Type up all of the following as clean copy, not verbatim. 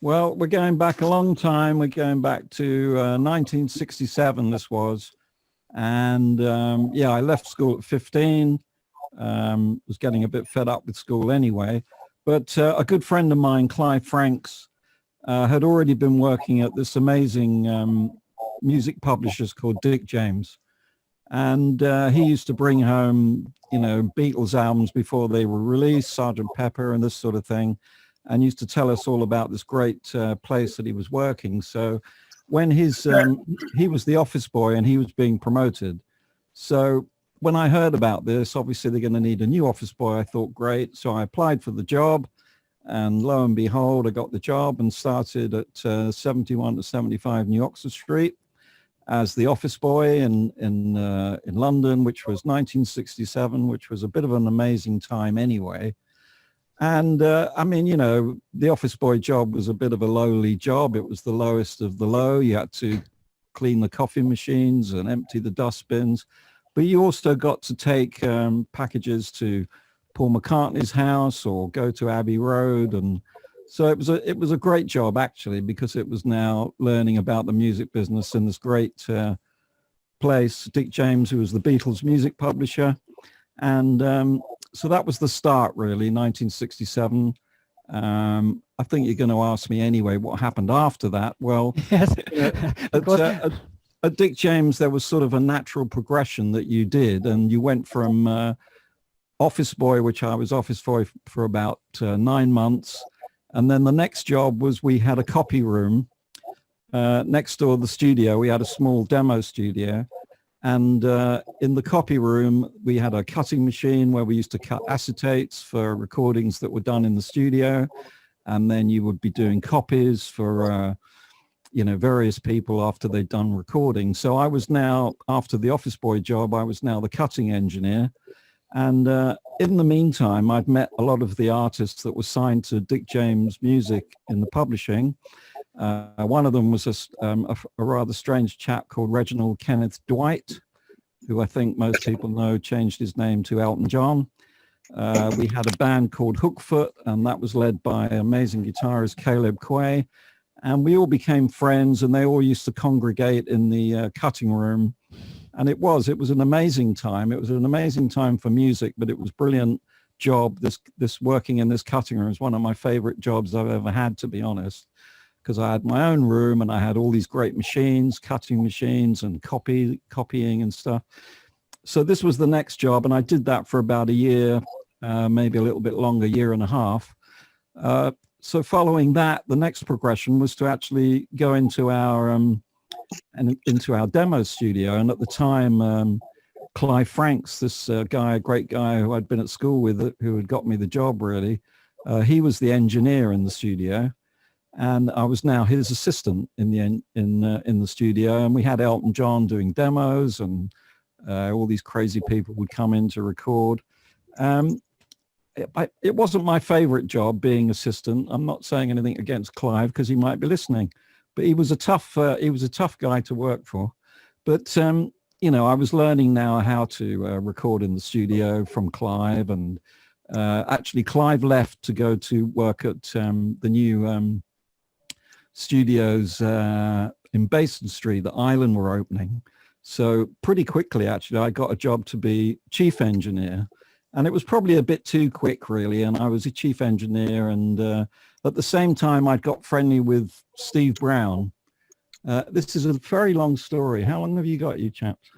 Well, we're going back a long time. We're going back to 1967, this was. And yeah, I left school at 15, was getting a bit fed up with school anyway. But a good friend of mine, Clive Franks, had already been working at this amazing music publishers called Dick James. And he used to bring home, you know, Beatles albums before they were released, Sergeant Pepper and this sort of thing, and used to tell us all about this great place that he was working. So when he was the office boy and he was being promoted. So when I heard about this, obviously they're going to need a new office boy. I thought, great. So I applied for the job, and lo and behold, I got the job and started at 71 to 75 New Oxford Street as the office boy in London, which was 1967, which was a bit of an amazing time anyway. And I mean, you know, the office boy job was a bit of a lowly job. It was the lowest of the low. You had to clean the coffee machines and empty the dustbins, but you also got to take packages to Paul McCartney's house or go to Abbey Road. And so it was a great job, actually, because it was now learning about the music business in this great place, Dick James, who was the Beatles music publisher. And so that was the start, really, 1967. I think you're going to ask me anyway, what happened after that? Well, Yes. at Dick James, there was sort of a natural progression that you did, and you went from office boy, which I was office boy for about 9 months. And then the next job was we had a copy room next door to the studio. We had a small demo studio. And in the copy room, we had a cutting machine where we used to cut acetates for recordings that were done in the studio. And then you would be doing copies for, you know, various people after they'd done recording. So I was now, after the office boy job, I was now the cutting engineer. And in the meantime, I'd met a lot of the artists that were signed to Dick James Music in the publishing. One of them was a rather strange chap called Reginald Kenneth Dwight, who I think most people know changed his name to Elton John. We had a band called Hookfoot, and that was led by amazing guitarist Caleb Quay. And we all became friends, and they all used to congregate in the cutting room. And it was an amazing time. It was an amazing time for music, but it was a brilliant job. This working in this cutting room is one of my favorite jobs I've ever had, to be honest, because I had my own room and I had all these great machines, cutting machines and copying and stuff. So this was the next job, and I did that for about a year, maybe a little bit longer, year and a half. So following that, the next progression was to actually go into our demo studio. And at the time, Clive Franks, this guy, a great guy who I'd been at school with, who had got me the job, really, he was the engineer in the studio. And I was now his assistant in the studio, and we had Elton John doing demos, and all these crazy people would come in to record. It wasn't my favorite job, being assistant. I'm not saying anything against Clive because he might be listening, but he was a tough guy to work for. But you know, I was learning now how to record in the studio from Clive, and actually Clive left to go to work at the new studios in Basin Street that Island were opening. So pretty quickly, actually, I got a job to be chief engineer, and it was probably a bit too quick, really. And I was a chief engineer, and at the same time, I'd got friendly with Steve Brown. This is a very long story. How long have you got, you chaps?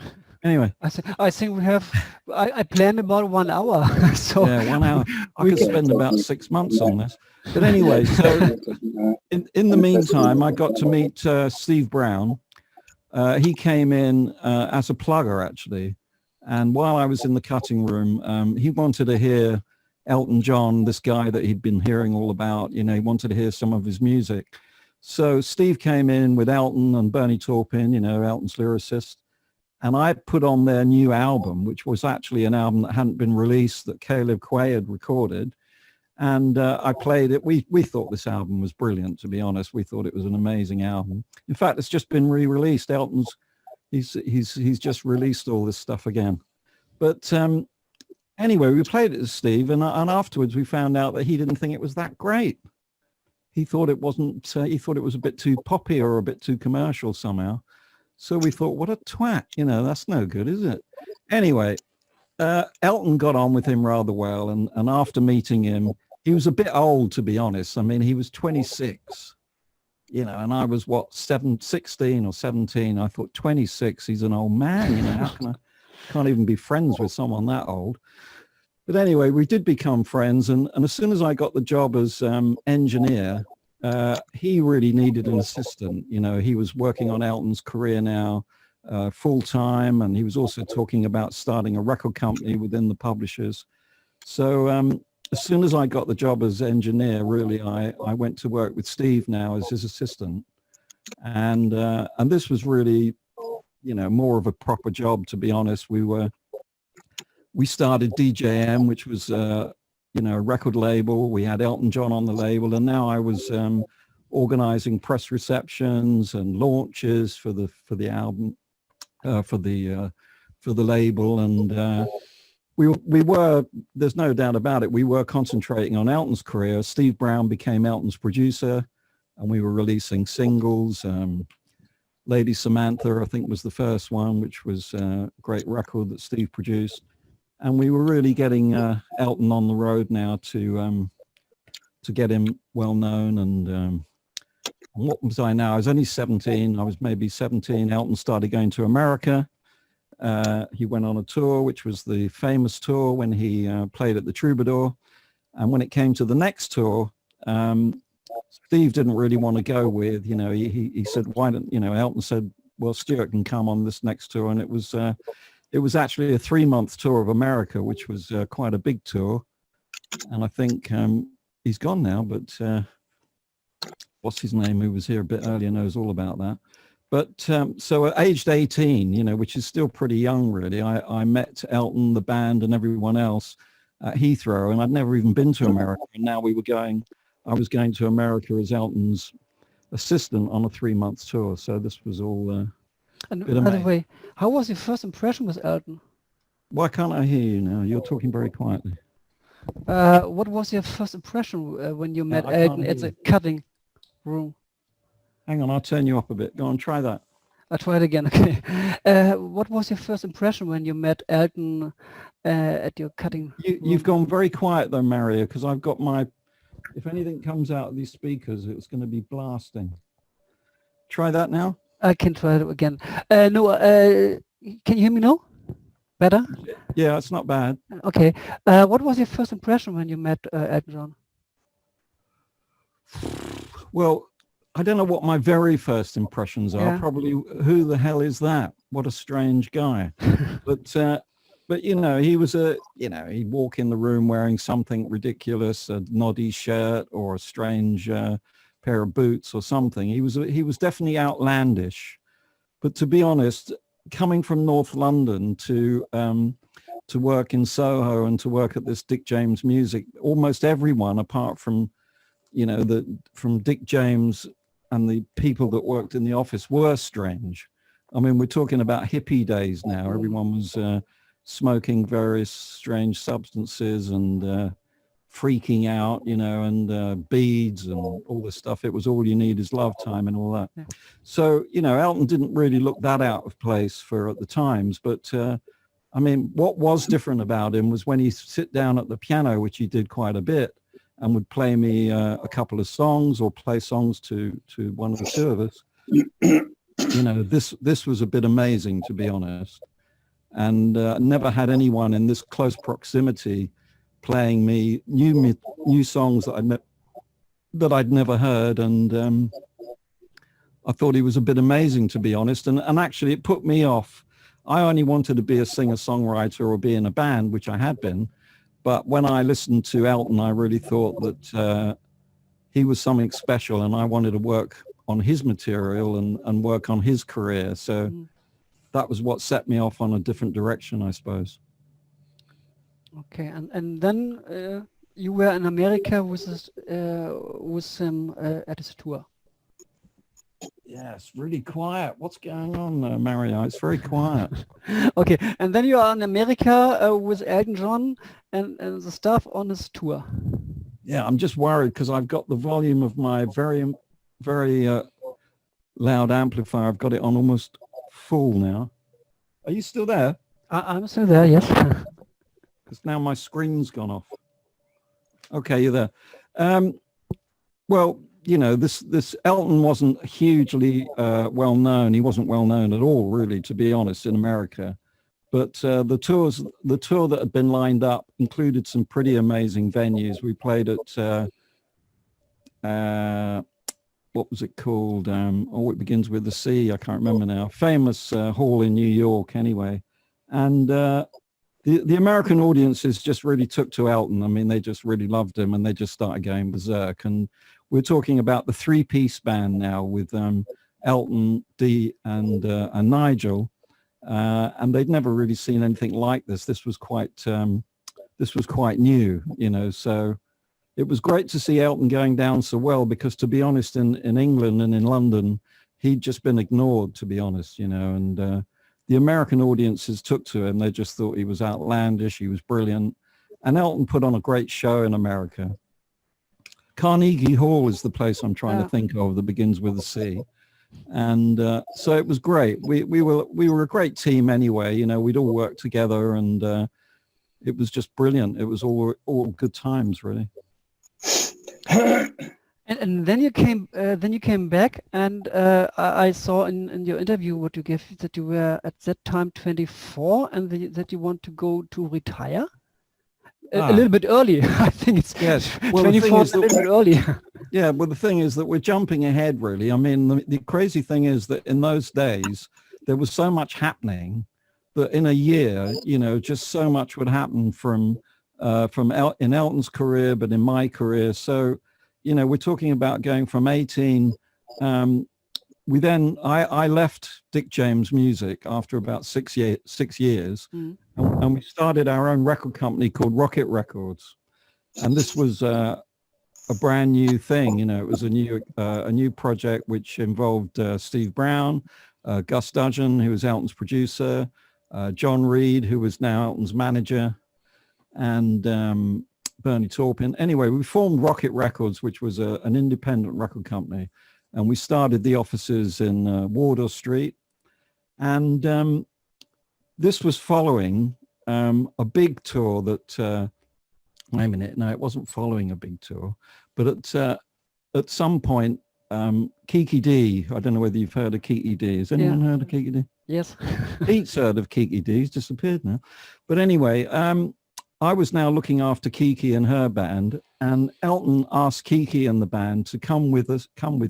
Anyway, I think we have. I planned about 1 hour. So yeah, 1 hour. I could spend about 6 months on this. But anyway, so in the meantime, I got to meet Steve Brown. He came in as a plugger, actually. And while I was in the cutting room, he wanted to hear Elton John, this guy that he'd been hearing all about. You know, he wanted to hear some of his music. So Steve came in with Elton and Bernie Taupin, you know, Elton's lyricist. And I put on their new album, which was actually an album that hadn't been released, that Caleb Quay had recorded. And I played it. We thought this album was brilliant, to be honest. We thought it was an amazing album. In fact, it's just been re-released. He's just released all this stuff again. But anyway, we played it to Steve, and afterwards we found out that he didn't think it was that great. he thought it wasn't, he thought it was a bit too poppy or a bit too commercial somehow. So we thought, what a twat, you know, that's no good, is it? Anyway, Elton got on with him rather well. And after meeting him, he was a bit old, to be honest. I mean, he was 26, you know, and I was, 16 or 17. I thought, 26, he's an old man, you know, how can I, can't even be friends with someone that old. But anyway, we did become friends. And as soon as I got the job as engineer, he really needed an assistant. You know, he was working on Elton's career now full time. And he was also talking about starting a record company within the publishers. So as soon as I got the job as engineer, really, I went to work with Steve now as his assistant. And this was really, you know, more of a proper job, to be honest. We started DJM, which was, you know, a record label. We had Elton John on the label, and now I was organizing press receptions and launches for the album, for the label. And we were, there's no doubt about it, we were concentrating on Elton's career. Steve Brown became Elton's producer, and we were releasing singles. Lady Samantha, I think, was the first one, which was a great record that Steve produced. And we were really getting Elton on the road now to get him well known. And what was I now? I was only 17. I was maybe 17. Elton started going to America. He went on a tour, which was the famous tour when he played at the Troubadour. And when it came to the next tour, Steve didn't really want to go with, you know, he said, why don't, you know, Elton said, well, Stuart can come on this next tour. And it was actually a 3-month tour of America, which was quite a big tour. And I think he's gone now, but what's his name, who was here a bit earlier, knows all about that. But so at aged 18, you know, which is still pretty young, really, I met Elton, the band, and everyone else at Heathrow, and I'd never even been to America. And now I was going to America as Elton's assistant on a 3-month tour. So this was all and by the way, how was your first impression with Elton? Why can't I hear you now? You're talking very quietly. What was your first impression when you met Elton at the cutting room? Hang on, I'll turn you up a bit. Go on, try that. I'll try it again, okay. What was your first impression when you met Elton at your cutting room? You've gone very quiet though, Mario, because I've got if anything comes out of these speakers, it's going to be blasting. Try that now. I can try it again. No, can you hear me now? Better? Yeah, it's not bad. Okay. What was your first impression when you met Elton John? Well, I don't know what my very first impressions are. Yeah. Probably, who the hell is that? What a strange guy. But you know, he was he'd walk in the room wearing something ridiculous, a noddy shirt or a strange pair of boots or something. He was definitely outlandish. But to be honest, coming from North London to work in Soho and to work at this Dick James Music, almost everyone apart from, you know, from Dick James and the people that worked in the office were strange. I mean, we're talking about hippie days now. Everyone was smoking various strange substances and freaking out, you know, and beads and all this stuff. It was all you need is love time and all that. Yeah. So, you know, Elton didn't really look that out of place at the times. But I mean, what was different about him was when he sit down at the piano, which he did quite a bit, and would play me a couple of songs or play songs to one of the two of us. You know, this was a bit amazing, to be honest. And never had anyone in this close proximity playing me new songs that I'd never heard. And I thought he was a bit amazing, to be honest. And actually it put me off. I only wanted to be a singer-songwriter or be in a band, which I had been. But when I listened to Elton, I really thought that he was something special, and I wanted to work on his material and work on his career. So that was what set me off on a different direction, I suppose. Okay, and then you were in America with him at his tour. Yeah, it's really quiet. What's going on, Mario? It's very quiet. Okay, and then you are in America with Elton John and the stuff on his tour. Yeah, I'm just worried because I've got the volume of my very loud amplifier. I've got it on almost full now. Are you still there? I'm still there, yes. Because now my screen's gone off. Okay, you're there. Well, you know, this Elton wasn't hugely well known. He wasn't well known at all, really, to be honest, in America. But the tour that had been lined up included some pretty amazing venues. We played at what was it called? It begins with the C. I can't remember now. Famous hall in New York, anyway. And the American audiences just really took to Elton. I mean, they just really loved him, and they just started going berserk. And we're talking about the three-piece band now with Elton, Dee, and Nigel. And they'd never really seen anything like this. This was quite new, you know. So it was great to see Elton going down so well, because to be honest, in England and in London, he'd just been ignored, to be honest, you know. And the American audiences took to him. They just thought he was outlandish. He was brilliant. And Elton put on a great show in America. Carnegie Hall is the place I'm trying to think of that begins with a C. And so it was great. We were a great team anyway. You know, we'd all worked together, and it was just brilliant. It was all good times, really. And then you came back, and I saw in your interview what you gave, that you were at that time 24, and that you want to go to retire. A little bit early. I think it's, yes. Well, 24 is a little bit early. Yeah, well, the thing is that we're jumping ahead, really. I mean, the crazy thing is that in those days, there was so much happening that in a year, you know, just so much would happen in Elton's career, but in my career. So, you know, we're talking about going from 18. I left Dick James Music after about 6 years, and we started our own record company called Rocket Records. And this was a brand new thing, you know. It was a new project which involved Steve Brown, Gus Dudgeon, who was Elton's producer, John Reed, who was now Elton's manager, and Bernie Taupin. Anyway, we formed Rocket Records, which was an independent record company. And we started the offices in Wardour Street. And this was following a big tour that, wait a minute, no, it wasn't following a big tour. But at some point, Kiki D, I don't know whether you've heard of Kiki D. Has anyone heard of Kiki D? Yes. Pete's heard of Kiki D. He's disappeared now. But anyway, I was now looking after Kiki and her band, and Elton asked Kiki and the band to come with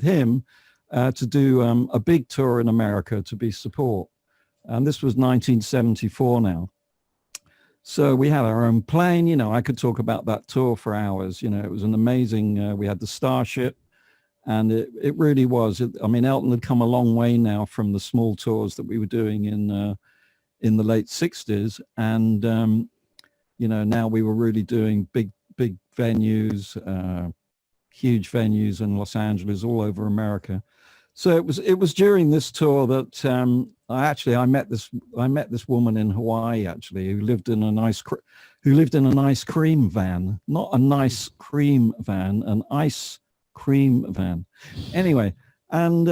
him to do a big tour in America to be support. And this was 1974 now. So we had our own plane. You know, I could talk about that tour for hours. You know, it was an amazing, we had the Starship, and it really was. I mean, Elton had come a long way now from the small tours that we were doing in the late 60s. And, you know, now we were really doing big venues, huge venues in Los Angeles, all over America. So it was during this tour that I met this woman in Hawaii, actually, who lived in a nice cream van, not a nice cream van, an ice cream van. Anyway, and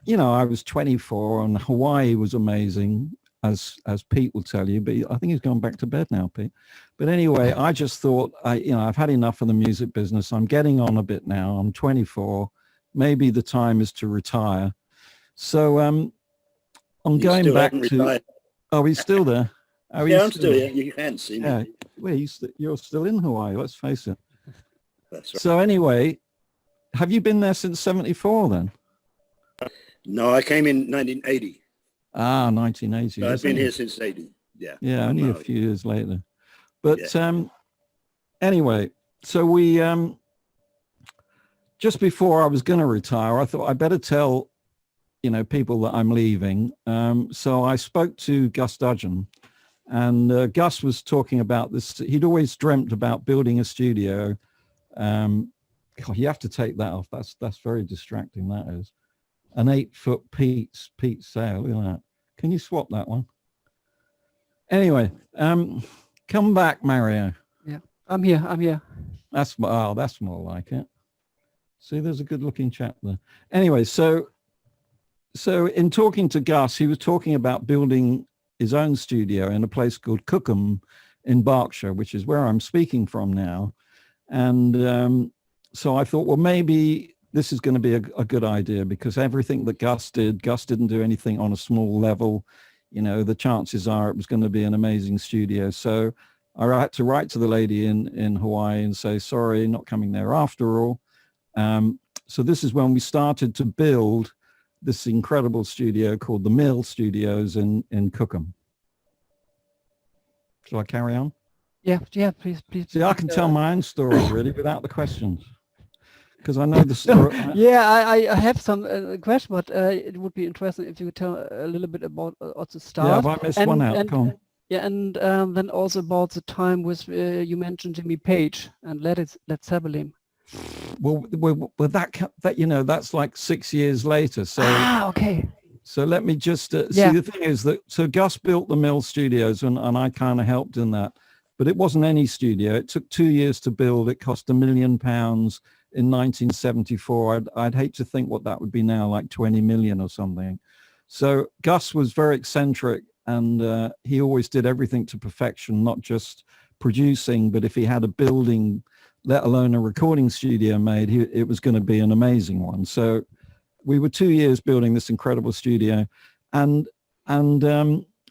you know, I was 24, and Hawaii was amazing, as Pete will tell you, but I think he's gone back to bed now, Pete. But anyway, I just thought, I've had enough of the music business. I'm getting on a bit now. I'm 24. Maybe the time is to retire. So I'm going back to... Retired. Oh, he's still there? Oh, yeah, I'm still here. You can't see me. Yeah. Well, you're still in Hawaii, let's face it. That's right. So anyway, have you been there since 74 then? No, I came in 1980. Ah, 1980. So I've been here since 80. Yeah. Yeah, only a few years later. But anyway, so we just before I was going to retire, I thought I better tell, you know, people that I'm leaving. So I spoke to Gus Dudgeon, and Gus was talking about this. He'd always dreamt about building a studio. God, you have to take that off. That's very distracting. That is. An 8-foot Pete's sail. Look at that. Can you swap that one? Anyway, come back, Mario. Yeah, I'm here. That's more like it. See, there's a good-looking chap there. Anyway, so in talking to Gus, he was talking about building his own studio in a place called Cookham in Berkshire, which is where I'm speaking from now. And so I thought, well, maybe this is going to be a good idea, because everything that Gus didn't do anything on a small level. You know, the chances are it was going to be an amazing studio. So I had to write to the lady in Hawaii and say, sorry, not coming there after all. So this is when we started to build this incredible studio called the Mill Studios in Cookham. Shall I carry on? Yeah, please. See, I can tell my own story really without the questions, because I know the story. Yeah, I have some questions, but it would be interesting if you could tell a little bit about the start. Yeah, but I missed one out. Come on. Yeah, and then also about the time with you mentioned Jimmy Page and Led Zeppelin. Well, that you know, that's like 6 years later. So okay. So let me just see. The thing is that Gus built the Mill Studios, and I kind of helped in that, but it wasn't any studio. It took 2 years to build. It cost £1 million in 1974. I'd hate to think what that would be now, like 20 million or something. So Gus was very eccentric, and he always did everything to perfection, not just producing, but if he had a building, let alone a recording studio made, it was going to be an amazing one. So we were 2 years building this incredible studio, and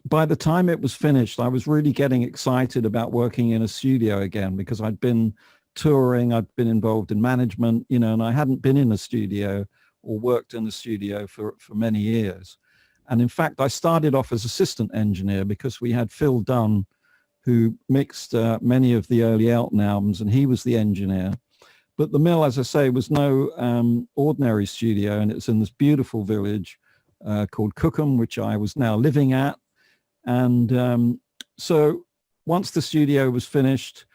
by the time it was finished, I was really getting excited about working in a studio again, because I'd been touring, I'd been involved in management, you know, and I hadn't been in a studio or worked in a studio for many years. And in fact, I started off as assistant engineer because we had Phil Dunn, who mixed many of the early Elton albums, and he was the engineer. But the Mill, as I say, was no ordinary studio, and it's in this beautiful village called Cookham, which I was now living at. And so once the studio was finished,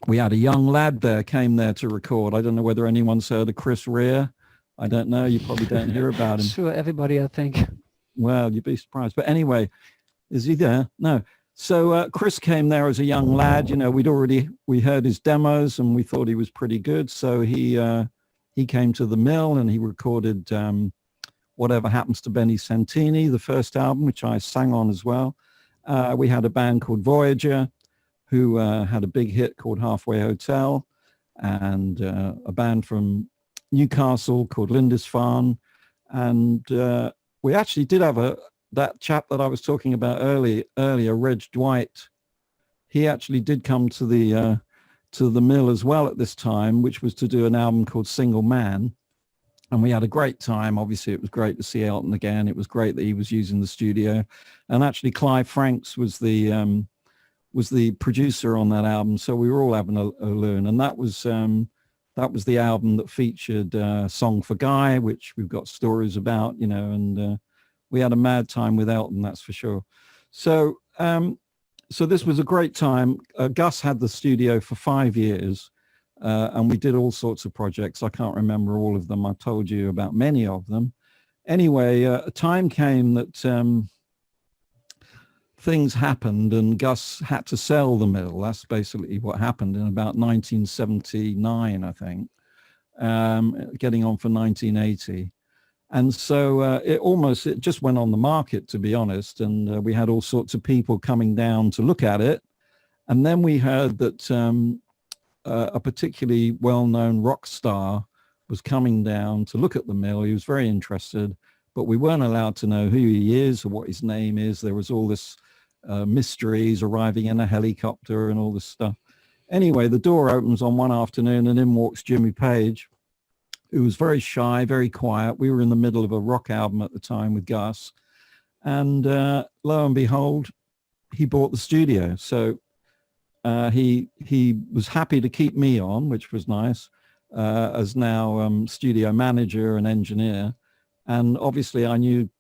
we had a young lad there, came there to record. I don't know whether anyone's heard of Chris Rea. I don't know. You probably don't hear about him. Sure, everybody, I think. Well, you'd be surprised. But anyway, is he there? No. So Chris came there as a young lad. You know, we heard his demos and we thought he was pretty good. So he came to the Mill and he recorded Whatever Happens to Benny Santini, the first album, which I sang on as well. We had a band called Voyager, who had a big hit called Halfway Hotel, and a band from Newcastle called Lindisfarne. And we actually did have that chap that I was talking about earlier, Reg Dwight. He actually did come to the Mill as well at this time, which was to do an album called Single Man. And we had a great time. Obviously, it was great to see Elton again. It was great that he was using the studio. And actually, Clive Franks was the producer on that album. So we were all having a loon. And that was the album that featured Song for Guy, which we've got stories about, you know, and we had a mad time with Elton, that's for sure. So so this was a great time. Gus had the studio for 5 years. And we did all sorts of projects. I can't remember all of them. I told you about many of them. Anyway, a time came that things happened and Gus had to sell the Mill. That's basically what happened in about 1979, I think, getting on for 1980. And so it just went on the market, to be honest. And we had all sorts of people coming down to look at it. And then we heard that a particularly well-known rock star was coming down to look at the Mill. He was very interested, but we weren't allowed to know who he is or what his name is. There was all this mysteries, arriving in a helicopter and all this stuff. Anyway, the door opens on one afternoon and in walks Jimmy Page, who was very shy, very quiet. We were in the middle of a rock album at the time with Gus. And lo and behold, he bought the studio. So he was happy to keep me on, which was nice, as now studio manager and engineer. And obviously I knew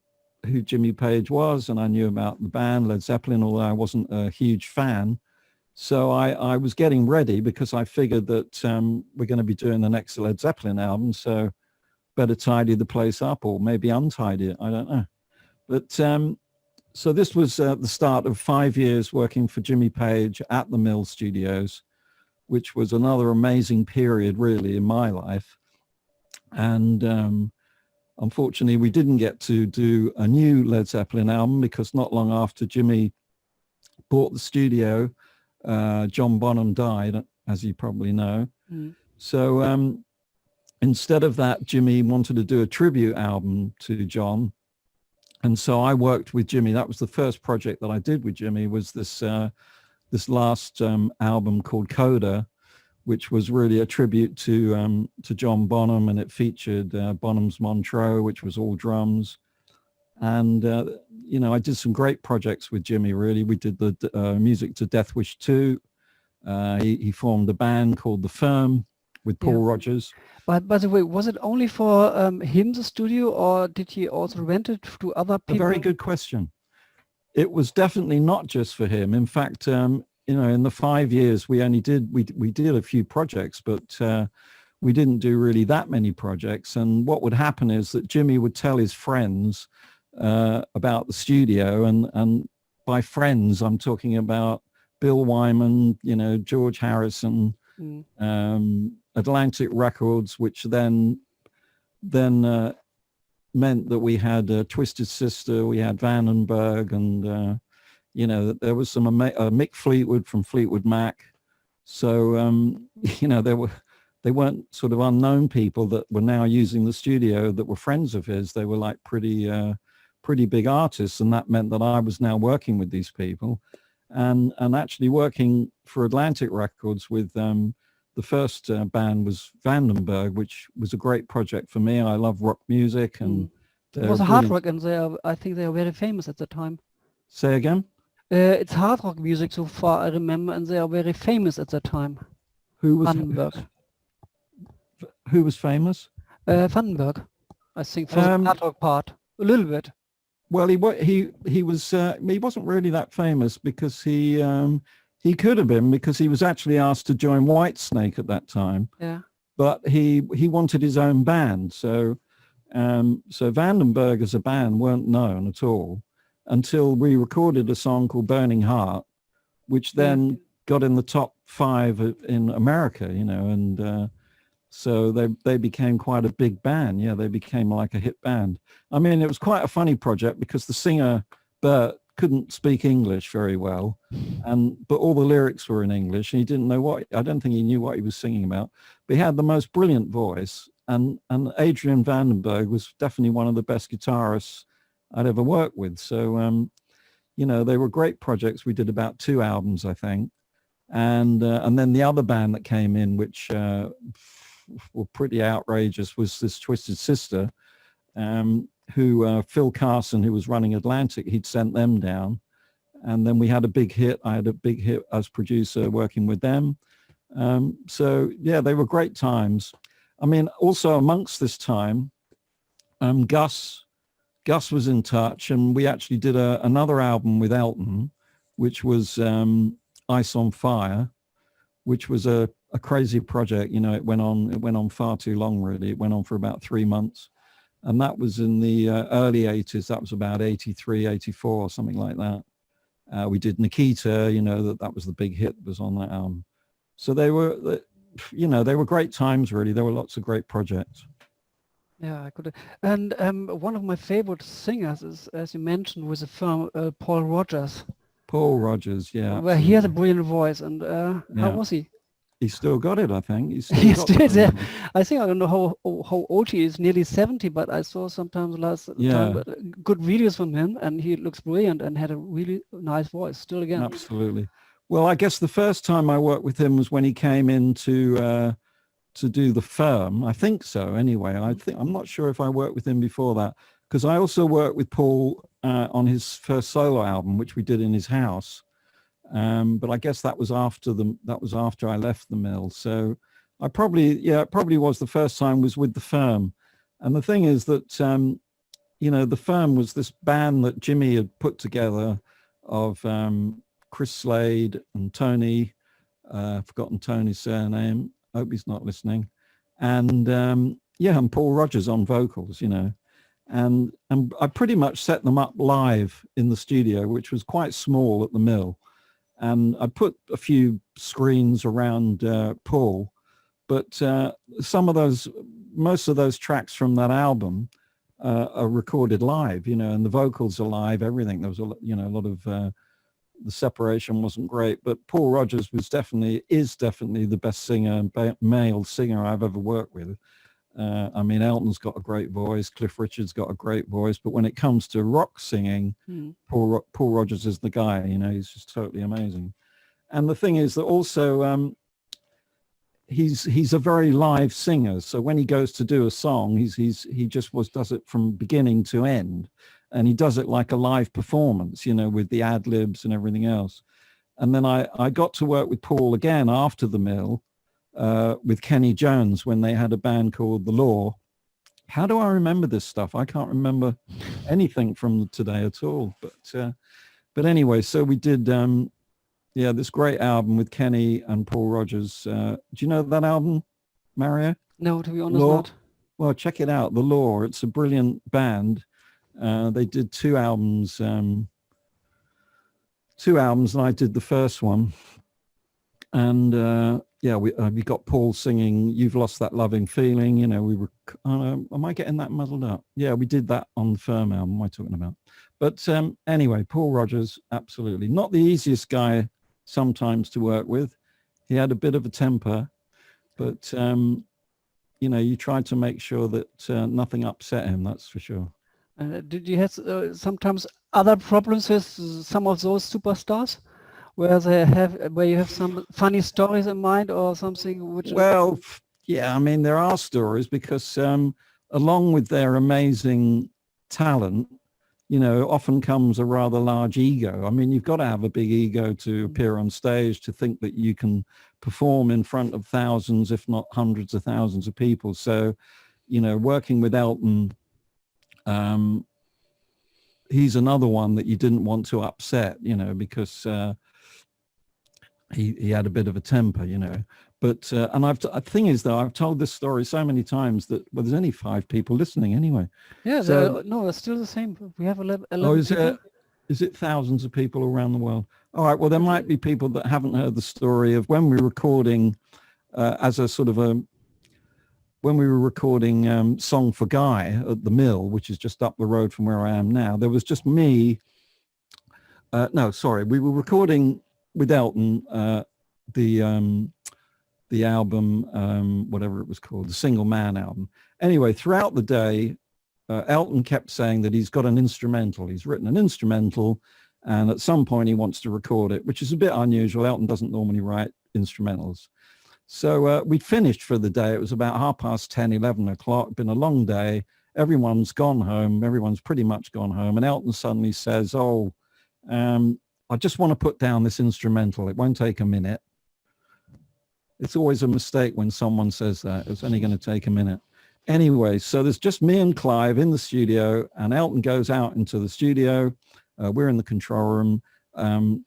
who Jimmy Page was, and I knew about the band Led Zeppelin, although I wasn't a huge fan. So I was getting ready because I figured that we're going to be doing the next Led Zeppelin album, so better tidy the place up or maybe untidy it. I don't know. But so this was the start of 5 years working for Jimmy Page at the Mill Studios, which was another amazing period really in my life. And unfortunately, we didn't get to do a new Led Zeppelin album because not long after Jimmy bought the studio, John Bonham died, as you probably know. Mm. So instead of that, Jimmy wanted to do a tribute album to John. And so I worked with Jimmy. That was the first project that I did with Jimmy, was this last album called Coda, which was really a tribute to John Bonham, and it featured Bonham's Montreux, which was all drums. And, you know, I did some great projects with Jimmy, really. We did the music to Death Wish 2. He formed a band called The Firm with Paul Rogers. But by the way, was it only for him, the studio, or did he also rent it to other people? A very good question. It was definitely not just for him. In fact, you know, in the 5 years we only did, we did a few projects, but we didn't do really that many projects. And what would happen is that Jimmy would tell his friends about the studio, and by friends, I'm talking about Bill Wyman, you know, George Harrison, Atlantic Records, which then meant that we had Twisted Sister, we had Vandenberg, and you know, there was some Mick Fleetwood from Fleetwood Mac. So you know, they weren't sort of unknown people that were now using the studio that were friends of his. They were like pretty big artists, and that meant that I was now working with these people, and actually working for Atlantic Records with the first band was Vandenberg, which was a great project for me. I love rock music, and it was a hard rock, and I think they are very famous at the time. Say again? It's hard rock music so far I remember, and they are very famous at the time. Who was Vandenberg? Who was famous? Vandenberg, I think, for the hard rock part, a little bit. Well, he wasn't really that famous because he could have been, because he was actually asked to join Whitesnake at that time. Yeah. But he wanted his own band. So Vandenberg as a band weren't known at all until we recorded a song called Burning Heart, which then got in the top 5 in America, you know, and so they became quite a big band. Yeah, they became like a hit band. I mean, it was quite a funny project because the singer, Bert, couldn't speak English very well, but all the lyrics were in English. He didn't know I don't think he knew what he was singing about, but he had the most brilliant voice, and Adrian Vandenberg was definitely one of the best guitarists I'd ever worked with. So you know, they were great projects. We did about 2 albums, I think, and then the other band that came in, which were pretty outrageous, was this Twisted Sister, who Phil Carson, who was running Atlantic, he'd sent them down. And then we had a big hit. I had a big hit as producer working with them. So yeah, they were great times. I mean, also amongst this time, Gus was in touch, and we actually did another album with Elton, which was Ice on Fire, which was a crazy project. You know, it went on far too long, really. It went on for about 3 months. And that was in the early 80s. That was about 83, 84, something like that. We did Nikita, you know, that was the big hit that was on that album. So they were, you know, they were great times, really. There were lots of great projects. Yeah, I could. And one of my favorite singers is, as you mentioned, was the firm Paul Rogers. Paul Rogers, yeah. Well, he had a brilliant voice. And how was he? He's still got it, I think. He's still there. I think, I don't know how old he is, nearly 70, but I saw sometimes last time good videos from him, and he looks brilliant and had a really nice voice still again. Absolutely. Well, I guess the first time I worked with him was when he came in to do The Firm. I think so, anyway. I'm not sure if I worked with him before that, because I also worked with Paul on his first solo album, which we did in his house. But I guess that was after I left the mill. So it probably was the first time was with The Firm. And the thing is that, you know, The Firm was this band that Jimmy had put together of Chris Slade and Tony, forgotten Tony's surname. Hope he's not listening. And and Paul Rogers on vocals, you know. And I pretty much set them up live in the studio, which was quite small at the mill. and I put a few screens around Paul, but most of those tracks from that album are recorded live, and the vocals are live, everything. There was a lot of the separation wasn't great, but Paul Rodgers is definitely the best singer, male singer I've ever worked with. I mean, Elton's got a great voice, Cliff Richard's got a great voice, but when it comes to rock singing, Paul Rodgers is the guy. He's just totally amazing. And the thing is that also he's a very live singer. So when he goes to do a song, he just does it from beginning to end. And he does it like a live performance, with the ad libs and everything else. And then I got to work with Paul again after the Mill with Kenny Jones when they had a band called The Law. How do I remember this stuff? I can't remember anything from today at all. But anyway, so we did, this great album with Kenny and Paul Rodgers. Do you know that album, Mario? No, to be honest, Law? not. Well, check it out, The Law. It's a brilliant band. They did two albums, and I did the first one. And we got Paul singing "You've Lost That Loving Feeling." We were. Am I getting that muddled up? Yeah, we did that on the Firm album. What am I talking about? But anyway, Paul Rodgers, absolutely not the easiest guy sometimes to work with. He had a bit of a temper, but you tried to make sure that nothing upset him. That's for sure. Did you have sometimes other problems with some of those superstars, where you have some funny stories in mind or something? Well, yeah, I mean, there are stories because along with their amazing talent, often comes a rather large ego. I mean, you've got to have a big ego to appear on stage, to think that you can perform in front of thousands, if not hundreds of thousands of people. So, working with Elton, he's another one that you didn't want to upset, because he had a bit of a temper, But and the thing is, though, I've told this story so many times that there's only 5 people listening anyway. Yeah, so, no, it's still the same. We have 11 is it thousands of people around the world? All right. Well, there might be people that haven't heard the story of when we were recording when we were recording Song for Guy at the Mill, which is just up the road from where I am now. There was just me. We were recording with Elton the album, whatever it was called, the Single Man album. Anyway, throughout the day, Elton kept saying that he's got an instrumental. He's written an instrumental, and at some point he wants to record it, which is a bit unusual. Elton doesn't normally write instrumentals. So we'd finished for the day. It was about 10:30, 11 o'clock. Been a long day. Everyone's gone home. Everyone's pretty much gone home. And Elton suddenly says, I just want to put down this instrumental. It won't take a minute. It's always a mistake when someone says that. It's only going to take a minute. Anyway, so there's just me and Clive in the studio, and Elton goes out into the studio. We're in the control room, and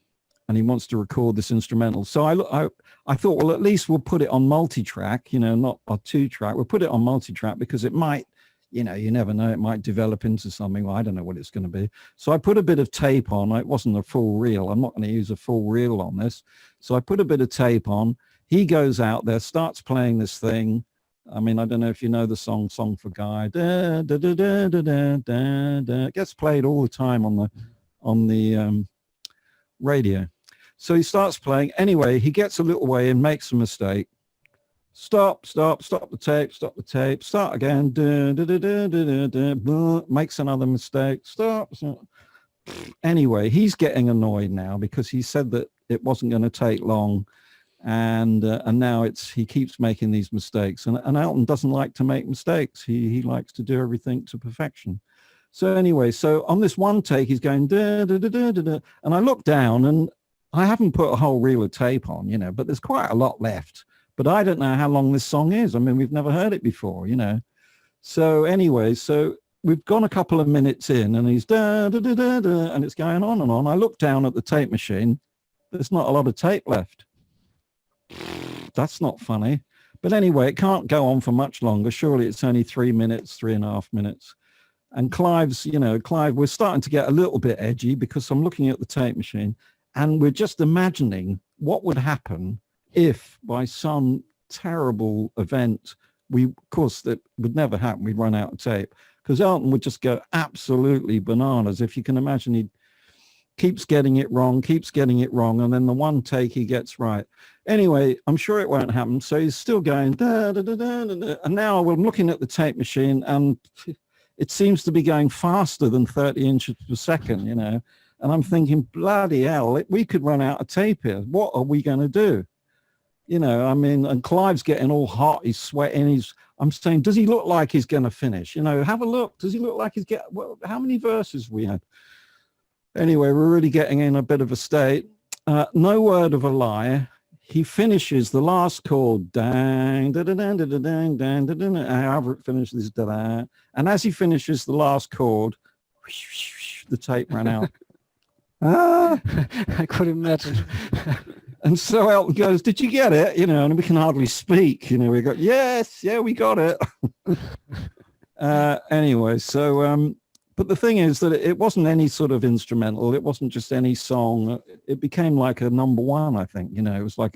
he wants to record this instrumental. So I thought, well, at least we'll put it on multi-track, not a 2-track. We'll put it on multi-track because it might, you never know, it might develop into something. Well, I don't know what it's going to be. So I put a bit of tape on. It wasn't a full reel. I'm not going to use a full reel on this. So I put a bit of tape on. He goes out there, starts playing this thing. I mean, I don't know if you know the Song for Guy. Da, da, da, da, da, da, da, da. It gets played all the time on the radio. So he starts playing. Anyway, he gets a little way and makes a mistake. Stop the tape, start again. Da, da, da, da, da, da, da. Makes another mistake. Stop. Anyway, he's getting annoyed now because he said that it wasn't going to take long. And now he keeps making these mistakes. And Elton doesn't like to make mistakes. He likes to do everything to perfection. So anyway, on this one take, he's going, da, da, da, da, da, da. And I look down, and I haven't put a whole reel of tape on, but there's quite a lot left. But I don't know how long this song is. I mean, we've never heard it before, So anyway, we've gone a couple of minutes in, and he's da, da, da, da, da, and it's going on and on. I look down at the tape machine. There's not a lot of tape left. That's not funny. But anyway, it can't go on for much longer. Surely it's only 3.5 minutes. And Clive, we're starting to get a little bit edgy because I'm looking at the tape machine. And we're just imagining what would happen if by some terrible event, of course, that would never happen. We'd run out of tape because Elton would just go absolutely bananas. If you can imagine, he keeps getting it wrong. And then the one take he gets right. Anyway, I'm sure it won't happen. So he's still going, da, da, da, da, da, da. And now I'm looking at the tape machine and it seems to be going faster than 30 inches per second, you know. And I'm thinking, bloody hell, we could run out of tape here. What are we going to do? You know, I mean, and Clive's getting all hot. He's sweating. I'm saying, does he look like he's going to finish? You know, have a look. Does he look like well, how many verses we had? Anyway, we're really getting in a bit of a state. No word of a lie. He finishes the last chord, dang, da da da da da dang, dang, da da da. However it finishes, da da. And as he finishes the last chord, the tape ran out. I could imagine. And so Elton goes, did you get it? You know, and we can hardly speak. You know, we go, yes, yeah, we got it. Anyway, so, but the thing is that it wasn't any sort of instrumental. It wasn't just any song. It became like a number one, I think. You know, it was like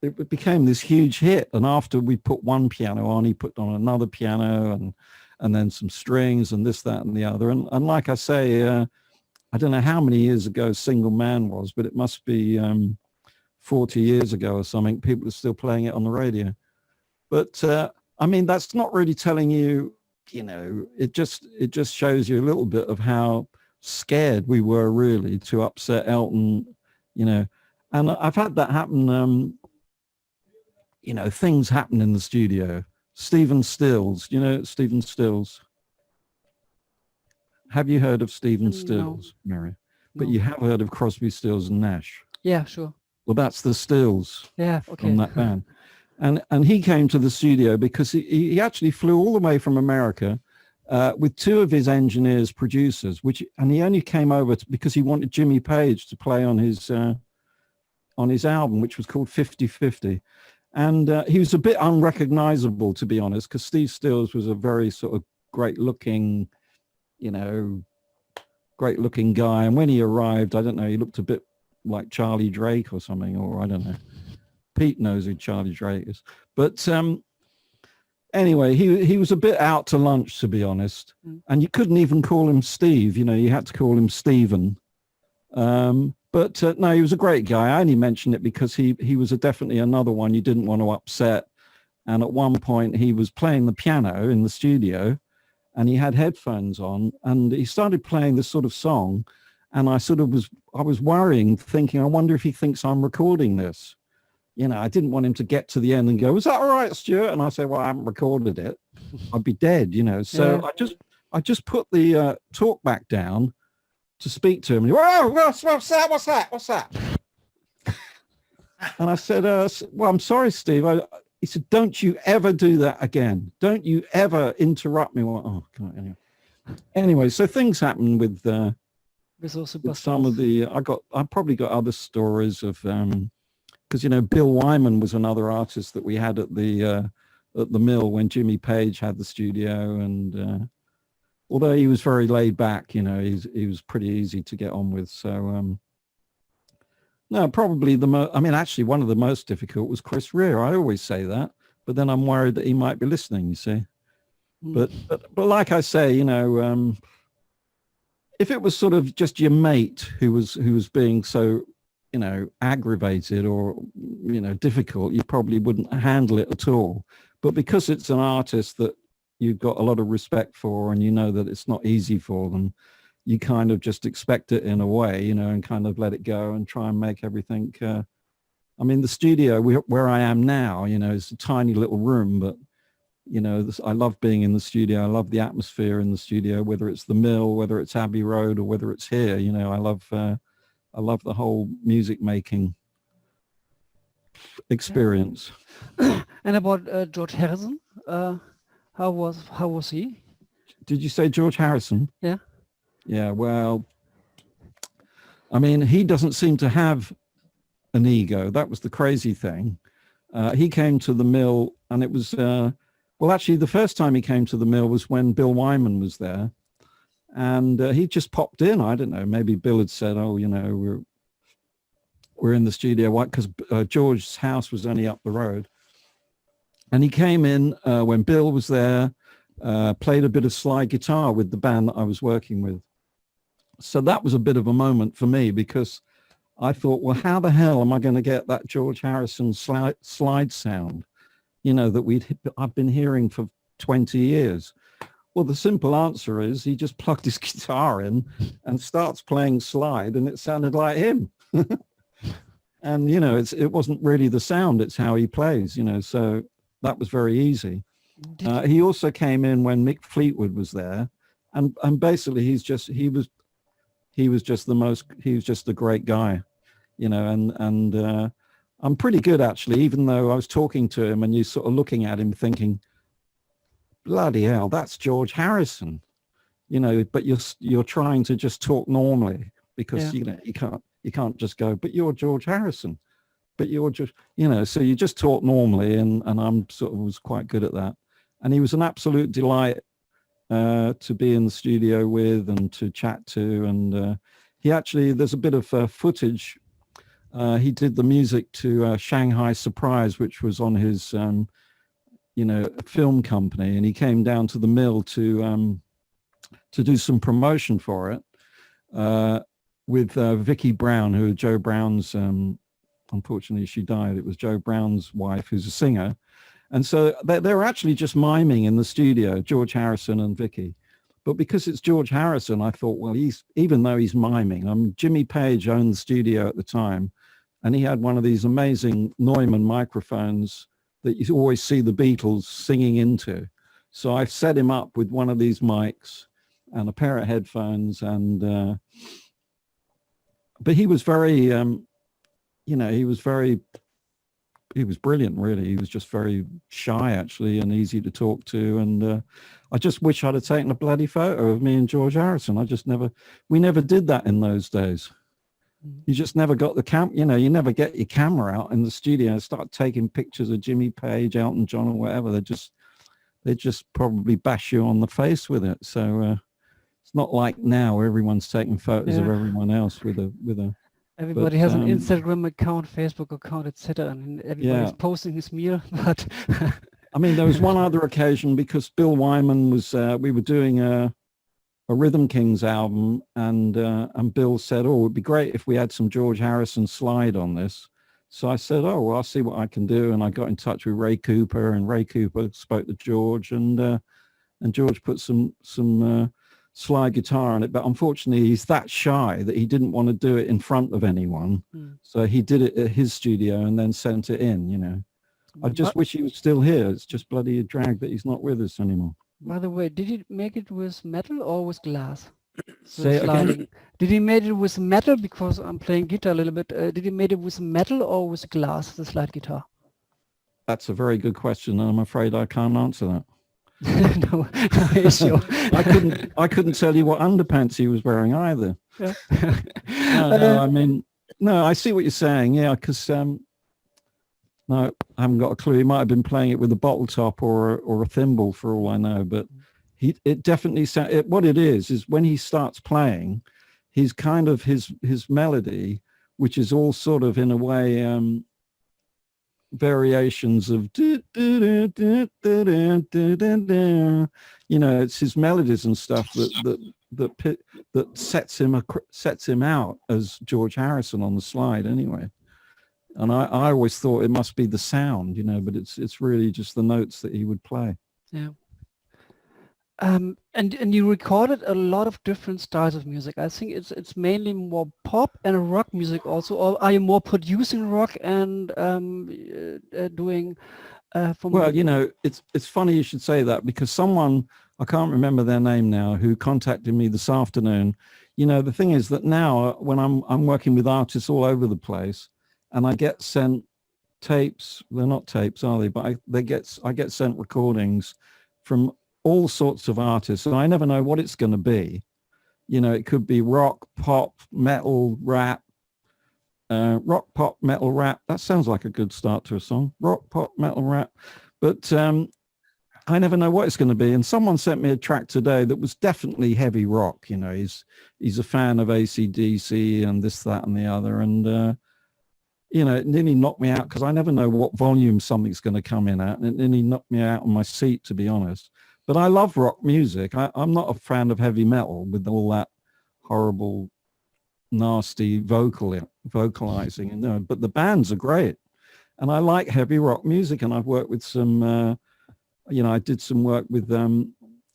it became this huge hit. And after we put one piano on, he put on another piano and then some strings and this, that, and the other. And like I say, I don't know how many years ago Single Man was, but it must be 40 years ago or something. People are still playing it on the radio. But I mean, that's not really telling you, you know, it just shows you a little bit of how scared we were really to upset Elton, you know. And I've had that happen, you know, things happen in the studio. Stephen Stills, you know, Stephen Stills. Have you heard of Stephen Stills, Mary? But No. you have heard of Crosby, Stills and Nash. Yeah, sure. Well, that's the Stills Yeah, okay. from that band. And he came to the studio because he actually flew all the way from America with two of his engineers, producers, and he only came over because he wanted Jimmy Page to play on his album, which was called 50-50. And he was a bit unrecognizable, to be honest, because Steve Stills was a very sort of great-looking, you know, great-looking guy. And when he arrived, I don't know, he looked a bit like Charlie Drake or something, or I don't know. Pete knows who Charlie Drake is. But anyway, he was a bit out to lunch, to be honest. And you couldn't even call him Steve, you know, you had to call him Stephen. But no, he was a great guy. I only mentioned it because he was definitely another one you didn't want to upset. And at one point he was playing the piano in the studio and he had headphones on and he started playing this sort of song. And I was worrying, thinking, I wonder if he thinks I'm recording this. You know, I didn't want him to get to the end and go, "Was that all right, Stuart?" And I say, "Well, I haven't recorded it. I'd be dead," you know. So yeah. I just put the talk back down to speak to him. And he went, "Oh, what's that? And I said, "Well, I'm sorry, Steve." He said, "Don't you ever do that again. Don't you ever interrupt me." Well, oh, God, anyway, so things happen with some of the. I probably got other stories of. Because, you know, Bill Wyman was another artist that we had at the Mill when Jimmy Page had the studio. And although he was very laid back, you know, he was pretty easy to get on with. So, no, probably actually one of the most difficult was Chris Rea. I always say that, but then I'm worried that he might be listening, you see. But like I say, you know, if it was sort of just your mate who was being so, you know, aggravated or, you know, difficult, you probably wouldn't handle it at all. But because it's an artist that you've got a lot of respect for and you know that it's not easy for them, you kind of just expect it in a way, you know, and kind of let it go and try and make everything. I mean, the studio where I am now, you know, is a tiny little room, but, you know, I love being in the studio. I love the atmosphere in the studio, whether it's the Mill, whether it's Abbey Road or whether it's here, you know, I love the whole music making experience. And about George Harrison, how was he? Did you say George Harrison? Yeah. Yeah, well, I mean, he doesn't seem to have an ego. That was the crazy thing. He came to the Mill and it was, well, actually the first time he came to the Mill was when Bill Wyman was there. And he just popped in. I don't know, maybe Bill had said, "Oh, you know, were in the studio, because George's house was only up the road. And he came in when Bill was there, played a bit of slide guitar with the band that I was working with. So that was a bit of a moment for me, because I thought, well, how the hell am I going to get that George Harrison slide sound, that I've been hearing for 20 years? Well, the simple answer is he just plugged his guitar in and starts playing slide, and it sounded like him. And, it wasn't really the sound, it's how he plays, so that was very easy. He also came in when Mick Fleetwood was there, and basically he was just a great guy, and I'm pretty good, actually, even though I was talking to him and you're sort of looking at him thinking, bloody hell, that's George Harrison, but you're trying to just talk normally, because you can't just go, but you're George Harrison, but you're just, so you just talk normally, and I'm sort of was quite good at that. And he was an absolute delight to be in the studio with and to chat to. And he actually, there's a bit of footage. He did the music to Shanghai Surprise, which was on his, film company. And he came down to the mill to do some promotion for it with Vicky Brown, who Joe Brown's, unfortunately she died. It was Joe Brown's wife, who's a singer. And so they were actually just miming in the studio, George Harrison and Vicky. But because it's George Harrison, I thought, well, even though he's miming, Jimmy Page owned the studio at the time, and he had one of these amazing Neumann microphones that you always see the Beatles singing into. So I set him up with one of these mics and a pair of headphones, and but he was very, he was brilliant, really. He was just very shy, actually, and easy to talk to. And I just wish I'd have taken a bloody photo of me and George Harrison. We never did that in those days. You just never got the you never get your camera out in the studio and start taking pictures of Jimmy Page, Elton John, or whatever. They just probably bash you on the face with it. So it's not like now where everyone's taking photos of everyone else with a. Everybody has an Instagram account, Facebook account, etc., and everybody's posting his meal. But I mean, there was one other occasion, because Bill Wyman was. We were doing a Rhythm Kings album, and Bill said, "Oh, it'd be great if we had some George Harrison slide on this." So I said, "Oh, well, I'll see what I can do." And I got in touch with Ray Cooper, and Ray Cooper spoke to George, and George put some slide guitar on it, but unfortunately he's that shy that he didn't want to do it in front of anyone. So he did it at his studio and then sent it in. I just wish he was still here. It's just bloody a drag that he's not with us anymore. By the way, did he make it with metal or with glass? Say it again? Did he make it with metal? Because I'm playing guitar a little bit. Did he make it with metal or with glass, the slide guitar? That's a very good question, and I'm afraid I can't answer that. No, sure. I couldn't tell you what underpants he was wearing either. Yeah. No, I see what you're saying. Yeah, because no, I haven't got a clue. He might have been playing it with a bottle top or a thimble, for all I know. But it definitely what it is when he starts playing, he's kind of his melody, which is all sort of in a way. Variations of it's his melodies and stuff that sets him out as George Harrison on the slide anyway. And I always thought it must be the sound, but it's really just the notes that he would play. Yeah. And you recorded a lot of different styles of music. I think it's mainly more pop and rock music also, or are you more producing rock and doing it's funny you should say that, because someone, I can't remember their name now, who contacted me this afternoon. The thing is that now when I'm working with artists all over the place, and I get sent tapes, they're not tapes, are they? But I get sent recordings from all sorts of artists, and I never know what it's going to be. It could be rock, pop, metal, rap. Rock, pop, metal, rap. That sounds like a good start to a song. Rock, pop, metal, rap. But I never know what it's going to be. And someone sent me a track today that was definitely heavy rock. He's a fan of AC/DC and this, that, and the other. And you know, it nearly knocked me out because I never know what volume something's going to come in at, and it nearly knocked me out on my seat, to be honest. But I love rock music. I'm not a fan of heavy metal with all that horrible, nasty vocalizing, you know, but the bands are great. And I like heavy rock music, and I've worked with some, you know, I did some work with